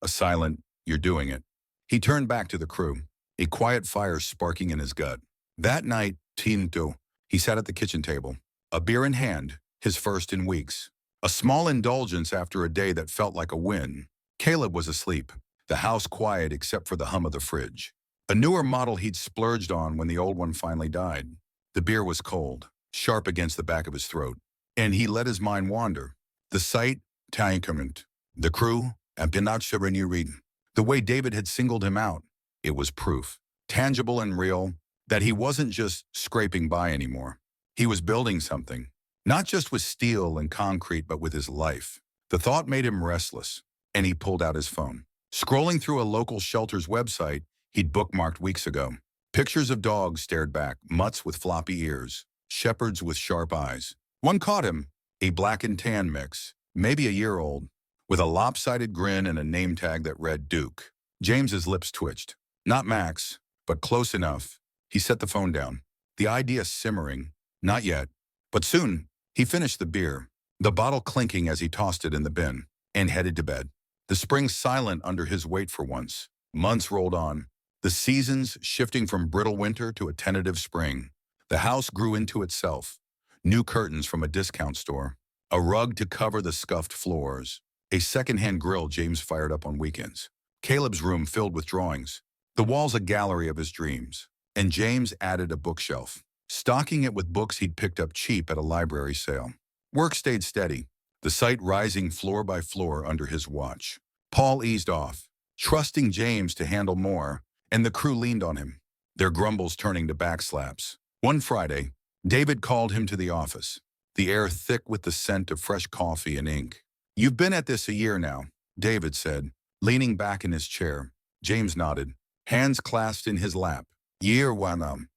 A silent, "You're doing it." He turned back to the crew, a quiet fire sparking in his gut. That night, Tinto, he sat at the kitchen table, a beer in hand, his first in weeks. A small indulgence after a day that felt like a win. Caleb was asleep, the house quiet except for the hum of the fridge. A newer model he'd splurged on when the old one finally died. The beer was cold, sharp against the back of his throat, and he let his mind wander. The sight, Tankerment, the crew, and Pinat the way David had singled him out, it was proof, tangible and real, that he wasn't just scraping by anymore. He was building something, not just with steel and concrete, but with his life. The thought made him restless, and he pulled out his phone. Scrolling through a local shelter's website he'd bookmarked weeks ago, pictures of dogs stared back, mutts with floppy ears, shepherds with sharp eyes. One caught him, a black and tan mix, maybe a year old, with a lopsided grin and a name tag that read Duke. James's lips twitched. Not Max, but close enough. He set the phone down, the idea simmering. Not yet, but soon. He finished the beer, the bottle clinking as he tossed it in the bin, and headed to bed. The spring silent under his weight for once. Months rolled on, the seasons shifting from brittle winter to a tentative spring. The house grew into itself. New curtains from a discount store, a rug to cover the scuffed floors, a secondhand grill James fired up on weekends. Caleb's room filled with drawings, the walls a gallery of his dreams, and James added a bookshelf, stocking it with books he'd picked up cheap at a library sale. Work stayed steady, the site rising floor by floor under his watch. Paul eased off, trusting James to handle more, and the crew leaned on him, their grumbles turning to backslaps. One Friday, David called him to the office, the air thick with the scent of fresh coffee and ink. "You've been at this a year now," David said, leaning back in his chair. James nodded, hands clasped in his lap. "Year one,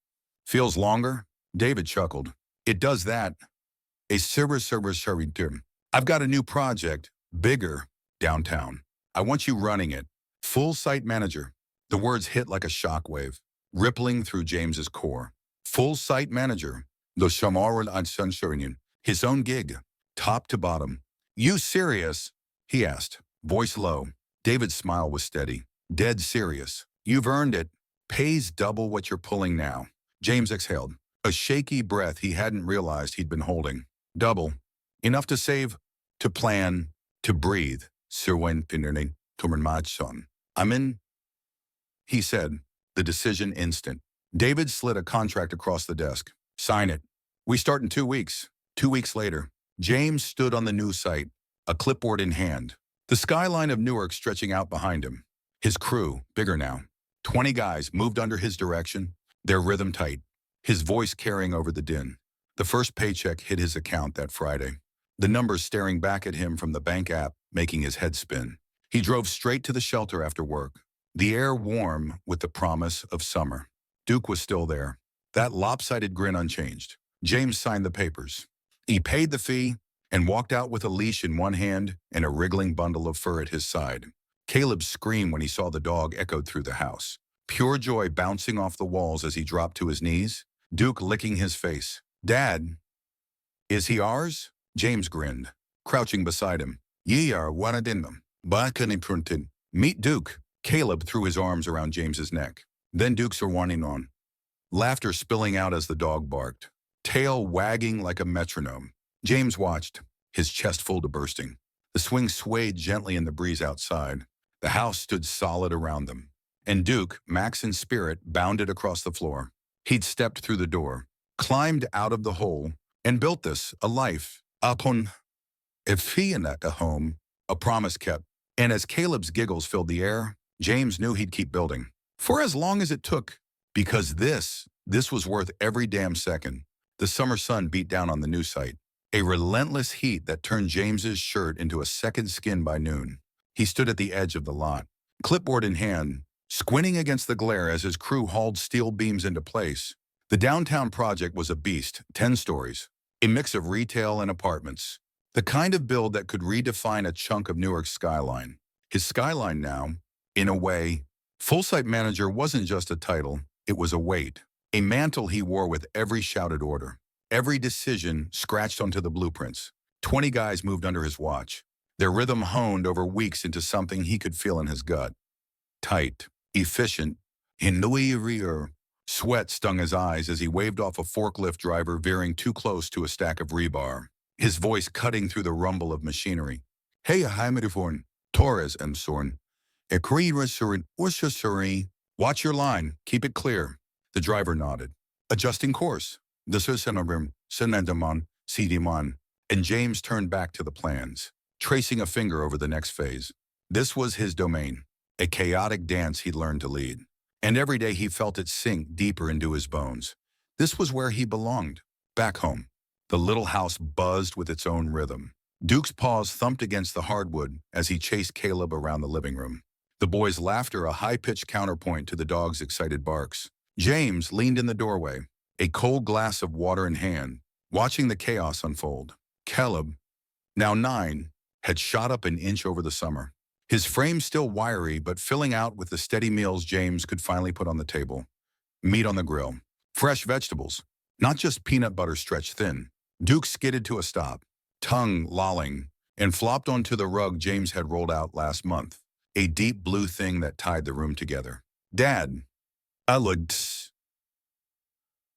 feels longer?" David chuckled. "It does that. A server term. I've got a new project, bigger, downtown. I want you running it. Full site manager." The words hit like a shockwave, rippling through James's core. Full site manager. The Shamaral Sunshine, his own gig, top to bottom. "You serious?" he asked, voice low. David's smile was steady. "Dead serious. You've earned it. Pays double what you're pulling now." James exhaled, a shaky breath he hadn't realized he'd been holding. Double. Enough to save, to plan, to breathe. Sirwen Pinnerning, Tumermachson. "I'm in," he said, the decision instant. David slid a contract across the desk. "Sign it. We start in 2 weeks." 2 weeks later, James stood on the new site, a clipboard in hand, the skyline of Newark stretching out behind him. His crew, bigger now, 20 guys moved under his direction, their rhythm tight, his voice carrying over the din. The first paycheck hit his account that Friday, the numbers staring back at him from the bank app, making his head spin. He drove straight to the shelter after work, the air warm with the promise of summer. Duke was still there, that lopsided grin unchanged. James signed the papers. He paid the fee and walked out with a leash in one hand and a wriggling bundle of fur at his side. Caleb's scream when he saw the dog echoed through the house, pure joy bouncing off the walls as he dropped to his knees, Duke licking his face. "Dad, is he ours?" James grinned, crouching beside him. "Ye are one of them. Bakaniprinted. Meet Duke." Caleb threw his arms around James's neck. Then Duke's are wanting on. Laughter spilling out as the dog barked, tail wagging like a metronome. James watched, his chest full to bursting. The swing swayed gently in the breeze outside. The house stood solid around them. And Duke, Max in spirit, bounded across the floor. He'd stepped through the door, climbed out of the hole, and built this, a life, upon a home, a promise kept. And as Caleb's giggles filled the air, James knew he'd keep building. For as long as it took, because this was worth every damn second. The summer sun beat down on the new site, a relentless heat that turned James's shirt into a second skin by noon. He stood at the edge of the lot, clipboard in hand, squinting against the glare as his crew hauled steel beams into place. The downtown project was a beast, 10 stories, A mix of retail and apartments. The kind of build that could redefine a chunk of Newark's skyline. His skyline now, in a way, full site manager wasn't just a title, it was a weight. A mantle he wore with every shouted order. Every decision scratched onto the blueprints. 20 guys moved under his watch. Their rhythm honed over weeks into something he could feel in his gut. Tight, efficient, rear. Sweat stung his eyes as he waved off a forklift driver veering too close to a stack of rebar, his voice cutting through the rumble of machinery. Hey, Hamidiforn, Torres Sorn. Watch your line, keep it clear. The driver nodded. Adjusting course. This is Senendaman, Sidiman, and James turned back to the plans, tracing a finger over the next phase. This was his domain, a chaotic dance he'd learned to lead. And every day he felt it sink deeper into his bones. This was where he belonged, back home. The little house buzzed with its own rhythm. Duke's paws thumped against the hardwood as he chased Caleb around the living room. The boys' laughter a high-pitched counterpoint to the dog's excited barks. James leaned in the doorway, a cold glass of water in hand, watching the chaos unfold. Caleb, now 9, had shot up an inch over the summer. His frame still wiry, but filling out with the steady meals James could finally put on the table. Meat on the grill. Fresh vegetables. Not just peanut butter stretched thin. Duke skidded to a stop, tongue lolling, and flopped onto the rug James had rolled out last month. A deep blue thing that tied the room together. Dad. I looked.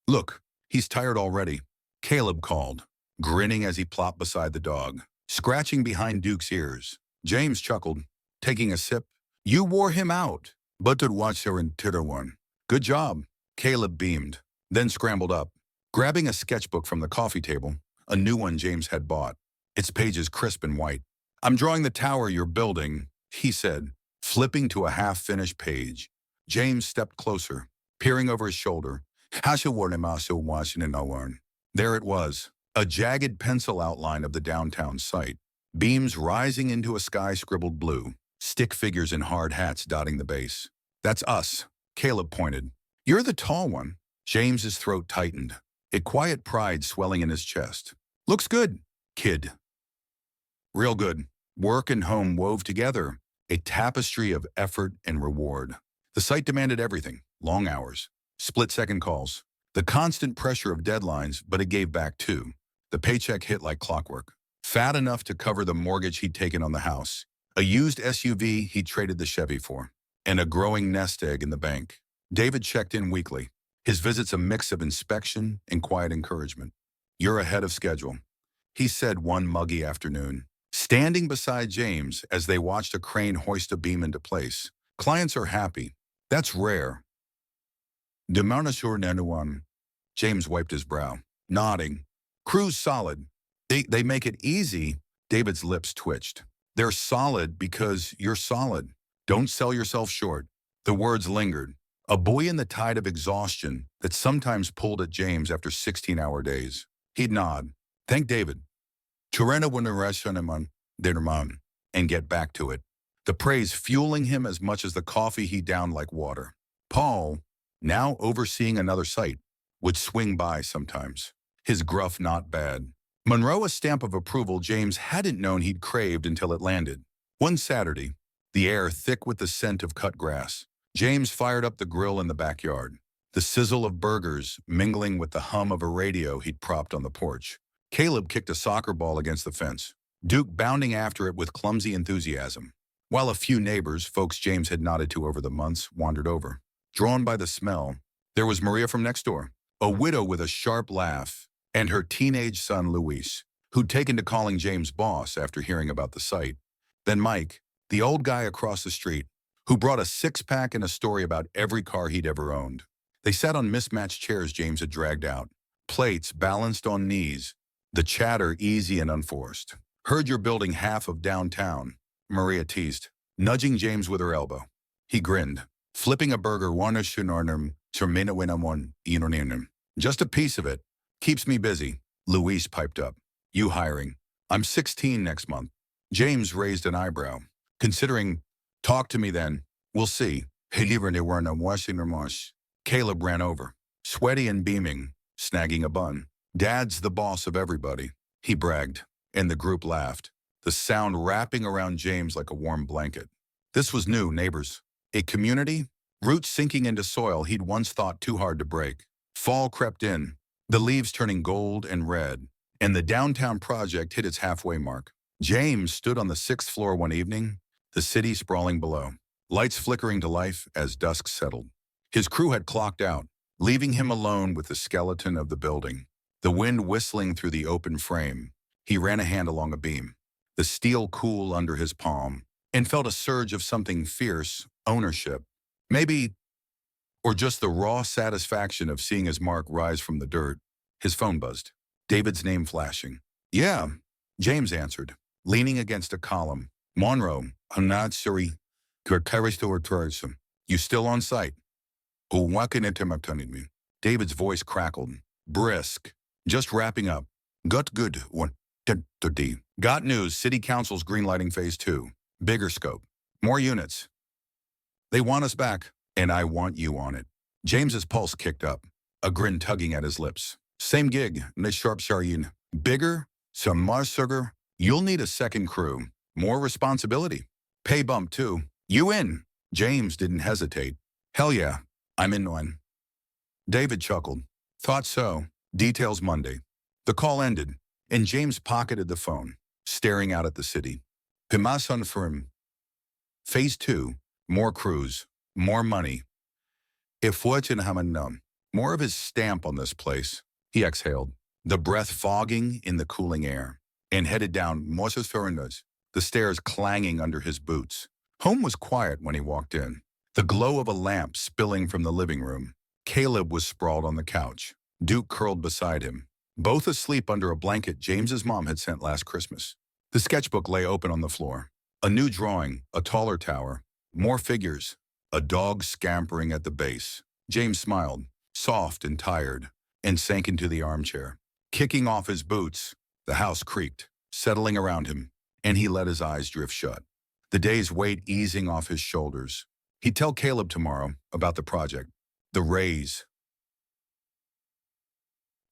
Look, he's tired already. Caleb called, grinning as he plopped beside the dog, scratching behind Duke's ears. James chuckled, taking a sip. You wore him out. But to watch her in titter one. Good job. Caleb beamed, then scrambled up, grabbing a sketchbook from the coffee table, a new one James had bought, its pages crisp and white. I'm drawing the tower you're building, he said, flipping to a half-finished page. James stepped closer, peering over his shoulder. There it was, a jagged pencil outline of the downtown site, beams rising into a sky scribbled blue, stick figures in hard hats dotting the base. That's us, Caleb pointed. You're the tall one. James's throat tightened, a quiet pride swelling in his chest. Looks good, kid. Real good. Work and home wove together, a tapestry of effort and reward. The site demanded everything, long hours, split-second calls, the constant pressure of deadlines, but it gave back too. The paycheck hit like clockwork, fat enough to cover the mortgage he'd taken on the house, a used SUV he'd traded the Chevy for, and a growing nest egg in the bank. David checked in weekly, his visits a mix of inspection and quiet encouragement. You're ahead of schedule, he said one muggy afternoon, standing beside James as they watched a crane hoist a beam into place. Clients are happy. That's rare. James wiped his brow, nodding. Crew's solid. They make it easy. David's lips twitched. They're solid because you're solid. Don't sell yourself short. The words lingered, a buoy in the tide of exhaustion that sometimes pulled at James after 16-hour days. He'd nod. Thank David. And get back to it. The praise fueling him as much as the coffee he downed like water. Paul, now overseeing another site, would swing by sometimes, his gruff not bad. Monroe a stamp of approval James hadn't known he'd craved until it landed. One Saturday, the air thick with the scent of cut grass, James fired up the grill in the backyard, the sizzle of burgers mingling with the hum of a radio he'd propped on the porch. Caleb kicked a soccer ball against the fence, Duke bounding after it with clumsy enthusiasm, while a few neighbors, folks James had nodded to over the months, wandered over. Drawn by the smell, there was Maria from next door, a widow with a sharp laugh, and her teenage son Luis, who'd taken to calling James boss after hearing about the site. Then Mike, the old guy across the street, who brought a six-pack and a story about every car he'd ever owned. They sat on mismatched chairs James had dragged out, plates balanced on knees, the chatter easy and unforced. Heard you're building half of downtown, Maria teased, nudging James with her elbow. He grinned, flipping a burger just a piece of it. Keeps me busy, Luis piped up. You hiring? I'm 16 next month. James raised an eyebrow, considering, talk to me then. We'll see. Caleb ran over, sweaty and beaming, snagging a bun. Dad's the boss of everybody, he bragged, and the group laughed, the sound wrapping around James like a warm blanket. This was new, neighbors. A community, roots sinking into soil he'd once thought too hard to break. Fall crept in, the leaves turning gold and red, and the downtown project hit its halfway mark. James stood on the 6th floor one evening, the city sprawling below, lights flickering to life as dusk settled. His crew had clocked out, leaving him alone with the skeleton of the building. The wind whistling through the open frame, he ran a hand along a beam, the steel cool under his palm, and felt a surge of something fierce, ownership. Maybe, or just the raw satisfaction of seeing his mark rise from the dirt. His phone buzzed, David's name flashing. Yeah, James answered, leaning against a column. Monroe, I'm not sorry. You still on site? Oh, what can me? David's voice crackled, brisk. Just wrapping up. Got good one. Got news, City Council's greenlighting phase 2. Bigger scope. More units. They want us back, and I want you on it. James's pulse kicked up, a grin tugging at his lips. Same gig, Miss Sharpsharyin. Bigger, some more sugar. You'll need a second crew. More responsibility. Pay bump, too. You in? James didn't hesitate. Hell yeah, I'm in one. David chuckled. Thought so. Details Monday. The call ended, and James pocketed the phone, staring out at the city. Pimasan firm. Phase 2. More crews. More money. If what in Hamanum. More of his stamp on this place. He exhaled, the breath fogging in the cooling air, and headed down Moses Fernandez, the stairs clanging under his boots. Home was quiet when he walked in, the glow of a lamp spilling from the living room. Caleb was sprawled on the couch, Duke curled beside him, both asleep under a blanket James's mom had sent last Christmas. The sketchbook lay open on the floor. A new drawing, a taller tower, more figures, a dog scampering at the base. James smiled, soft and tired, and sank into the armchair. Kicking off his boots, the house creaked, settling around him, and he let his eyes drift shut. The day's weight easing off his shoulders. He'd tell Caleb tomorrow about the project, the raise.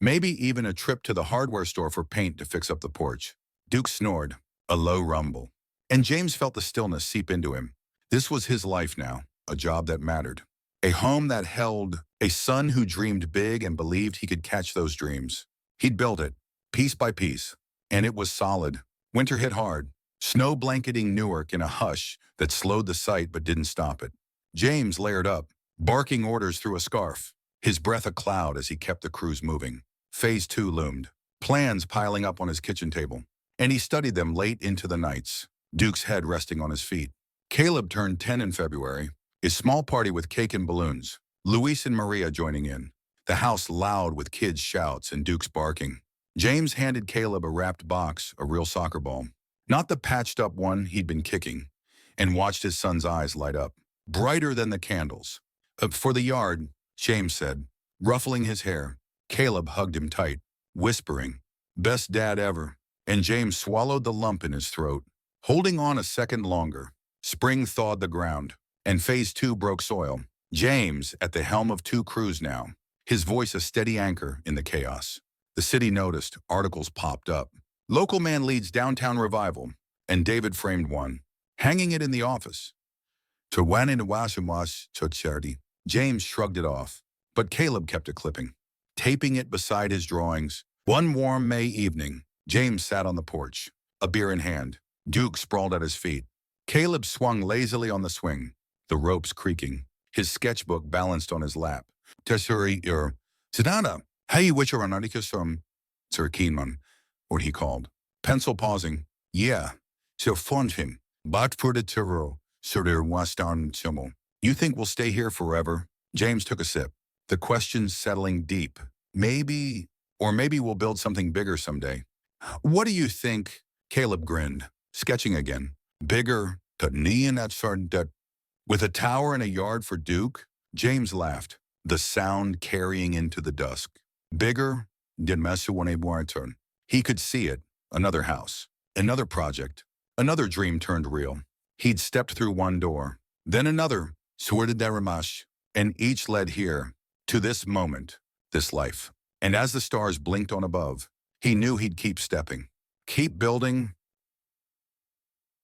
Maybe even a trip to the hardware store for paint to fix up the porch. Duke snored, a low rumble, and James felt the stillness seep into him. This was his life now, a job that mattered. A home that held a son who dreamed big and believed he could catch those dreams. He'd built it, piece by piece, and it was solid. Winter hit hard, snow blanketing Newark in a hush that slowed the sight but didn't stop it. James layered up, barking orders through a scarf, his breath a cloud as he kept the crews moving. Phase 2 loomed, plans piling up on his kitchen table, and he studied them late into the nights, Duke's head resting on his feet. Caleb turned 10 in February, a small party with cake and balloons, Luis and Maria joining in, the house loud with kids' shouts and Duke's barking. James handed Caleb a wrapped box, a real soccer ball, not the patched-up one he'd been kicking, and watched his son's eyes light up, brighter than the candles. For the yard, James said, ruffling his hair. Caleb hugged him tight, whispering, best dad ever, and James swallowed the lump in his throat. Holding on a second longer, spring thawed the ground, and phase 2 broke soil. James at the helm of 2 crews now, his voice a steady anchor in the chaos. The city noticed, articles popped up. Local man leads downtown revival, and David framed one, hanging it in the office. To when in was charity. James shrugged it off, but Caleb kept it clipping, taping it beside his drawings. One warm May evening, James sat on the porch, a beer in hand. Duke sprawled at his feet. Caleb swung lazily on the swing, the ropes creaking, his sketchbook balanced on his lap. Tessuri Sidana, hey, which are anarchicum, Sir Keenman, what he called. Pencil pausing. Yeah, so fond him. But for the terror, Sir der Wastan Simmel. You think we'll stay here forever? James took a sip, the question settling deep. Maybe, or maybe we'll build something bigger someday. What do you think? Caleb grinned, sketching again. Bigger, with a tower and a yard for Duke? James laughed, the sound carrying into the dusk. Bigger, he could see it, another house, another project, another dream turned real. He'd stepped through one door, then another, and each led here, to this moment, this life. And as the stars blinked on above, he knew he'd keep stepping, keep building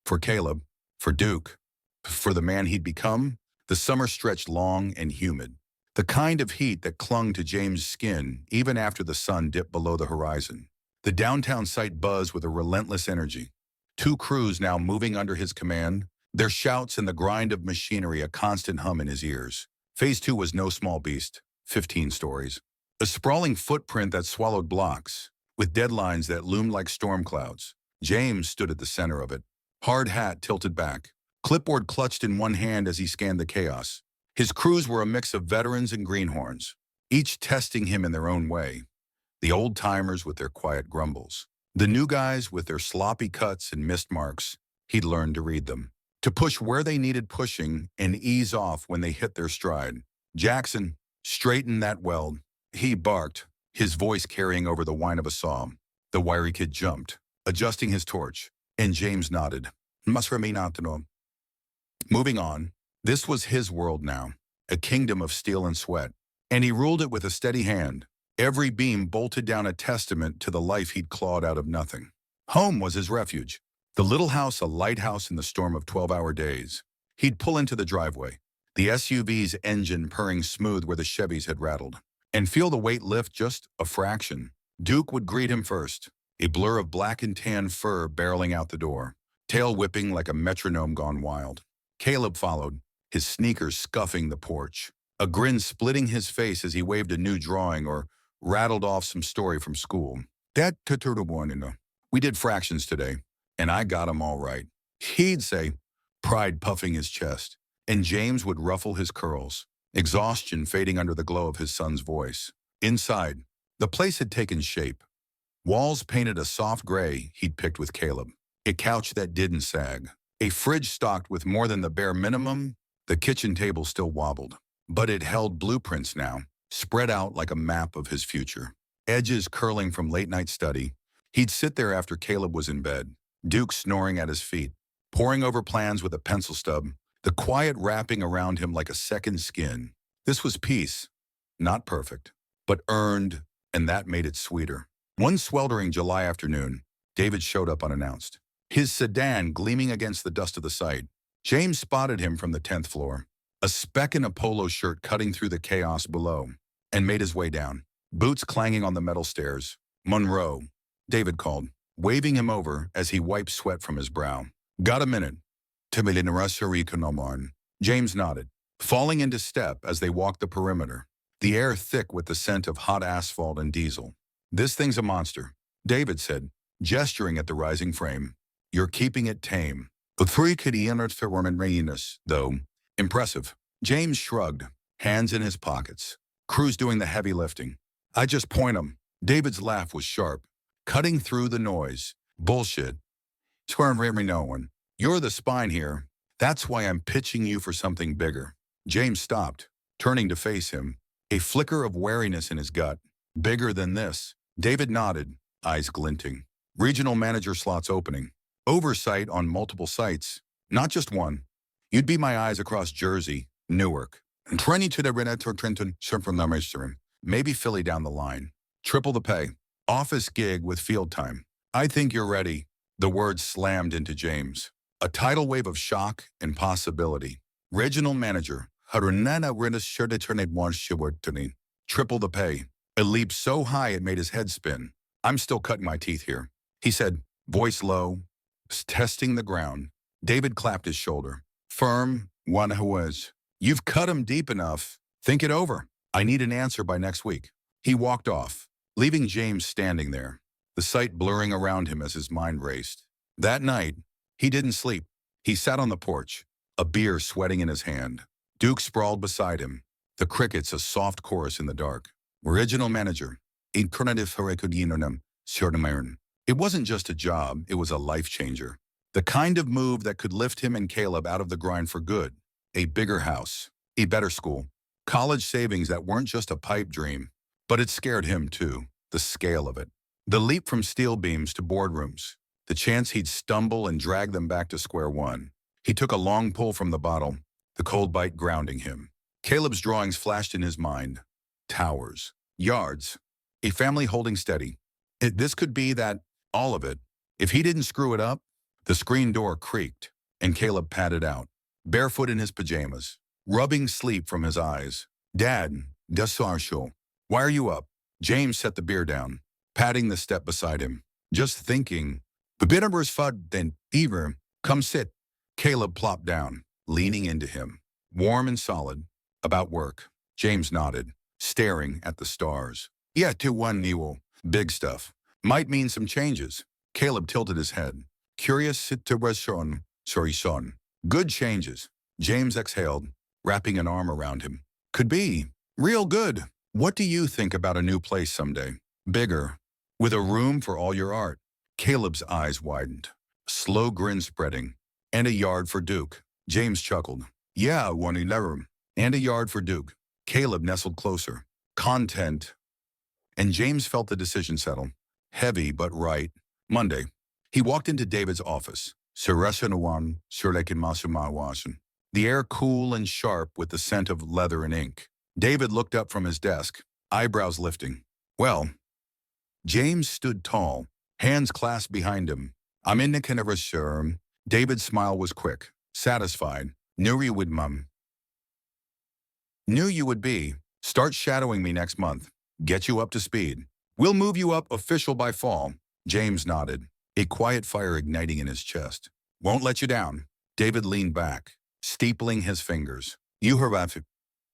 for Caleb, for Duke, for the man he'd become. The summer stretched long and humid, the kind of heat that clung to James' skin even after the sun dipped below the horizon. The downtown site buzzed with a relentless energy. 2 crews now moving under his command, their shouts and the grind of machinery a constant hum in his ears. Phase 2 was no small beast, 15 stories. A sprawling footprint that swallowed blocks, with deadlines that loomed like storm clouds. James stood at the center of it, hard hat tilted back, clipboard clutched in one hand as he scanned the chaos. His crews were a mix of veterans and greenhorns, each testing him in their own way. The old-timers with their quiet grumbles, the new guys with their sloppy cuts and missed marks. He'd learned to read them, to push where they needed pushing and ease off when they hit their stride. "Jackson, straighten that weld," he barked, his voice carrying over the whine of a saw. The wiry kid jumped, adjusting his torch, and James nodded. "Must remain out to know." Moving on, this was his world now, a kingdom of steel and sweat, and he ruled it with a steady hand. Every beam bolted down a testament to the life he'd clawed out of nothing. Home was his refuge, the little house a lighthouse in the storm of 12-hour days. He'd pull into the driveway, the SUV's engine purring smooth where the Chevys had rattled, and feel the weight lift just a fraction. Duke would greet him first, a blur of black and tan fur barreling out the door, tail whipping like a metronome gone wild. Caleb followed, his sneakers scuffing the porch, a grin splitting his face as he waved a new drawing or rattled off some story from school. "Dad, we did fractions today, and I got 'em all right," he'd say, pride puffing his chest, and James would ruffle his curls, exhaustion fading under the glow of his son's voice. Inside, the place had taken shape. Walls painted a soft gray he'd picked with Caleb, a couch that didn't sag, a fridge stocked with more than the bare minimum. The kitchen table still wobbled, but it held blueprints now, spread out like a map of his future. Edges curling from late-night study. He'd sit there after Caleb was in bed, Duke snoring at his feet, poring over plans with a pencil stub, the quiet wrapping around him like a second skin. This was peace, not perfect, but earned, and that made it sweeter. One sweltering July afternoon, David showed up unannounced, his sedan gleaming against the dust of the site. James spotted him from the 10th floor, a speck in a polo shirt cutting through the chaos below, and made his way down, boots clanging on the metal stairs. "Monroe," David called, waving him over as he wiped sweat from his brow. "Got a minute?" James nodded, falling into step as they walked the perimeter, the air thick with the scent of hot asphalt and diesel. "This thing's a monster," David said, gesturing at the rising frame. "You're keeping it tame. The frigid though, impressive." James shrugged, hands in his pockets. "Crew's doing the heavy lifting. I just point 'em." David's laugh was sharp, cutting through the noise. "Bullshit. No one. You're the spine here. That's why I'm pitching you for something bigger." James stopped, turning to face him, a flicker of wariness in his gut. "Bigger than this?" David nodded, eyes glinting. "Regional manager slots opening. Oversight on multiple sites, not just one. You'd be my eyes across Jersey, Newark, and training to the Trenton, maybe Philly down the line. Triple the pay. Office gig with field time. I think you're ready." The words slammed into James, a tidal wave of shock and possibility. Regional manager. Triple the pay. A leap so high it made his head spin. "I'm still cutting my teeth here," he said, voice low, testing the ground. David clapped his shoulder. "Firm, one who is. You've cut him deep enough. Think it over. I need an answer by next week." He walked off, leaving James standing there, the sight blurring around him as his mind raced. That night, he didn't sleep. He sat on the porch, a beer sweating in his hand. Duke sprawled beside him, the crickets a soft chorus in the dark. Regional manager. It wasn't just a job, it was a life changer. The kind of move that could lift him and Caleb out of the grind for good. A bigger house, a better school, college savings that weren't just a pipe dream. But it scared him too, the scale of it. The leap from steel beams to boardrooms, the chance he'd stumble and drag them back to square one. He took a long pull from the bottle, the cold bite grounding him. Caleb's drawings flashed in his mind. Towers, yards, A family holding steady. This could be that, all of it. If he didn't screw it up, the screen door creaked, and Caleb padded out, barefoot in his pajamas, rubbing sleep from his eyes. Dad, Desarcho, why are you up? James set the beer down, patting the step beside him. Just thinking. The bitter's fud, then fever. Come sit. Caleb plopped down, leaning into him, warm and solid. About work. James nodded, staring at the stars. Yeah, to one Newell. Big stuff. Might mean some changes. Caleb tilted his head. Curious situation. Sorry, son. Good changes. James exhaled, wrapping an arm around him. Could be. Real good. What do you think about a new place someday? Bigger. With a room for all your art. Caleb's eyes widened. Slow grin spreading. And a yard for Duke. James chuckled. Yeah, 111. And a yard for Duke. Caleb nestled closer. Content. And James felt the decision settle. Heavy but right. Monday. He walked into David's office. The air cool and sharp with the scent of leather and ink. David looked up from his desk, eyebrows lifting. Well, James stood tall, hands clasped behind him. I'm in the conversation. David's smile was quick, satisfied. Knew you would, Mum. Knew you would be. Start shadowing me next month. Get you up to speed. We'll move you up official by fall. James nodded, a quiet fire igniting in his chest. Won't let you down. David leaned back, steepling his fingers. You have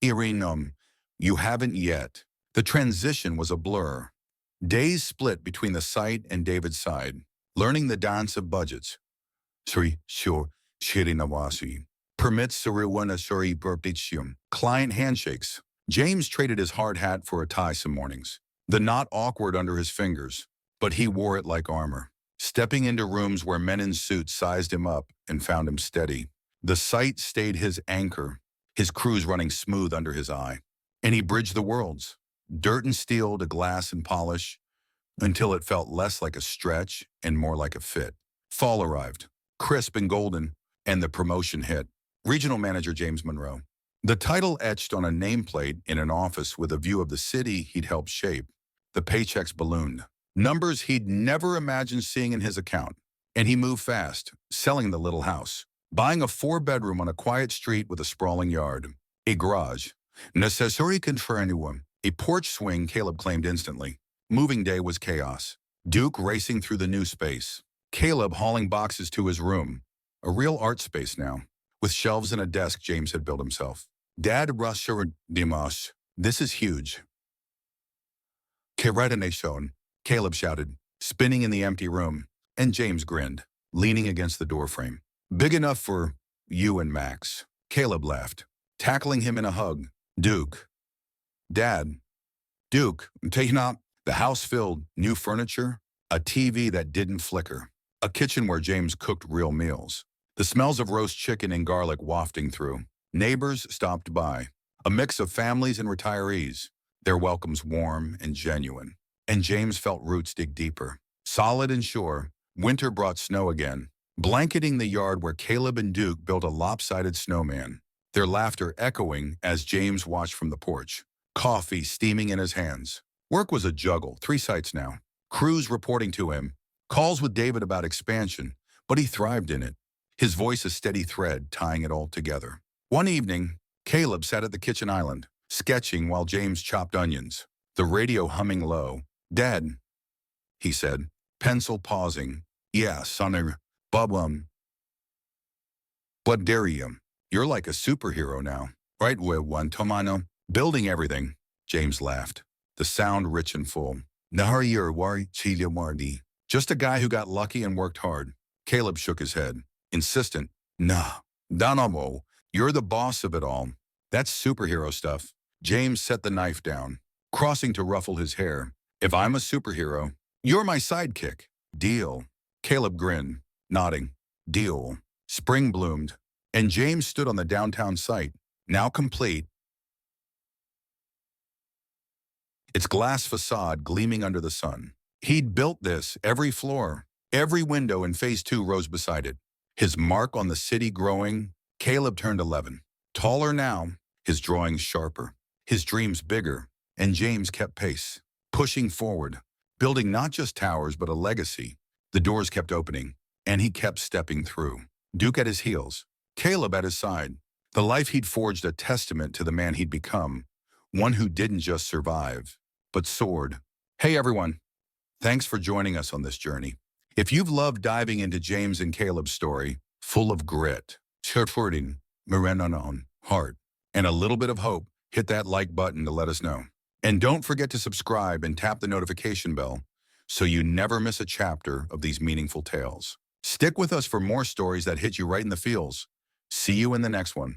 Irinum. You haven't yet. The transition was a blur. Days split between the site and David's side, learning the dance of budgets. Sorry, sure, Shirinawasi. Permits Suriwana Suri Burpitium. Client handshakes. James traded his hard hat for a tie some mornings, the knot awkward under his fingers, but he wore it like armor, stepping into rooms where men in suits sized him up and found him steady. The sight stayed his anchor, his cruise running smooth under his eye, and he bridged the worlds, dirt and steel to glass and polish, until it felt less like a stretch and more like a fit. Fall arrived, crisp and golden, and the promotion hit. Regional Manager James Monroe. The title etched on a nameplate in an office with a view of the city he'd helped shape. The paychecks ballooned. Numbers he'd never imagined seeing in his account. And he moved fast, selling the little house, buying a 4-bedroom on a quiet street with a sprawling yard. A garage. Necessary confirmation. A porch swing Caleb claimed instantly. Moving day was chaos. Duke racing through the new space. Caleb hauling boxes to his room. A real art space now, with shelves and a desk James had built himself. Dad Rusher Dimas. This is huge. Keretanation, Caleb shouted, spinning in the empty room, and James grinned, leaning against the doorframe. Big enough for you and Max. Caleb laughed, tackling him in a hug. Duke. Dad. Duke, taking up. The house filled, new furniture, a TV that didn't flicker, a kitchen where James cooked real meals. The smells of roast chicken and garlic wafting through. Neighbors stopped by. A mix of families and retirees. Their welcomes warm and genuine. And James felt roots dig deeper. Solid and sure, winter brought snow again, blanketing the yard where Caleb and Duke built a lopsided snowman. Their laughter echoing as James watched from the porch. Coffee steaming in his hands. Work was a juggle, 3 sites now. Crews reporting to him. Calls with David about expansion, but he thrived in it. His voice a steady thread tying it all together. One evening, Caleb sat at the kitchen island, sketching while James chopped onions, the radio humming low. Dad, he said, pencil pausing. Yeah, son, bubum. But Darium, you're like a superhero now. Right, with one Tomano, building everything. James laughed, the sound rich and full. Naharier wari chilia mardi. Just a guy who got lucky and worked hard. Caleb shook his head, insistent. Nah, Danamo, you're the boss of it all. That's superhero stuff. James set the knife down, crossing to ruffle his hair. If I'm a superhero, you're my sidekick. Deal. Caleb grinned, nodding. Deal. Spring bloomed, and James stood on the downtown site, now complete, its glass facade gleaming under the sun. He'd built this, every floor, every window in Phase 2 rose beside it. His mark on the city growing. Caleb turned 11. Taller now, his drawings sharper, his dreams bigger, and James kept pace. pushing forward, building not just towers but a legacy. The doors kept opening, and he kept stepping through. Duke at his heels, Caleb at his side. The life he'd forged a testament to the man he'd become, one who didn't just survive, but soared. Hey everyone, thanks for joining us on this journey. If you've loved diving into James and Caleb's story, full of grit, shepherding, on heart, and a little bit of hope, hit that like button to let us know. And don't forget to subscribe and tap the notification bell so you never miss a chapter of these meaningful tales. Stick with us for more stories that hit you right in the feels. See you in the next one.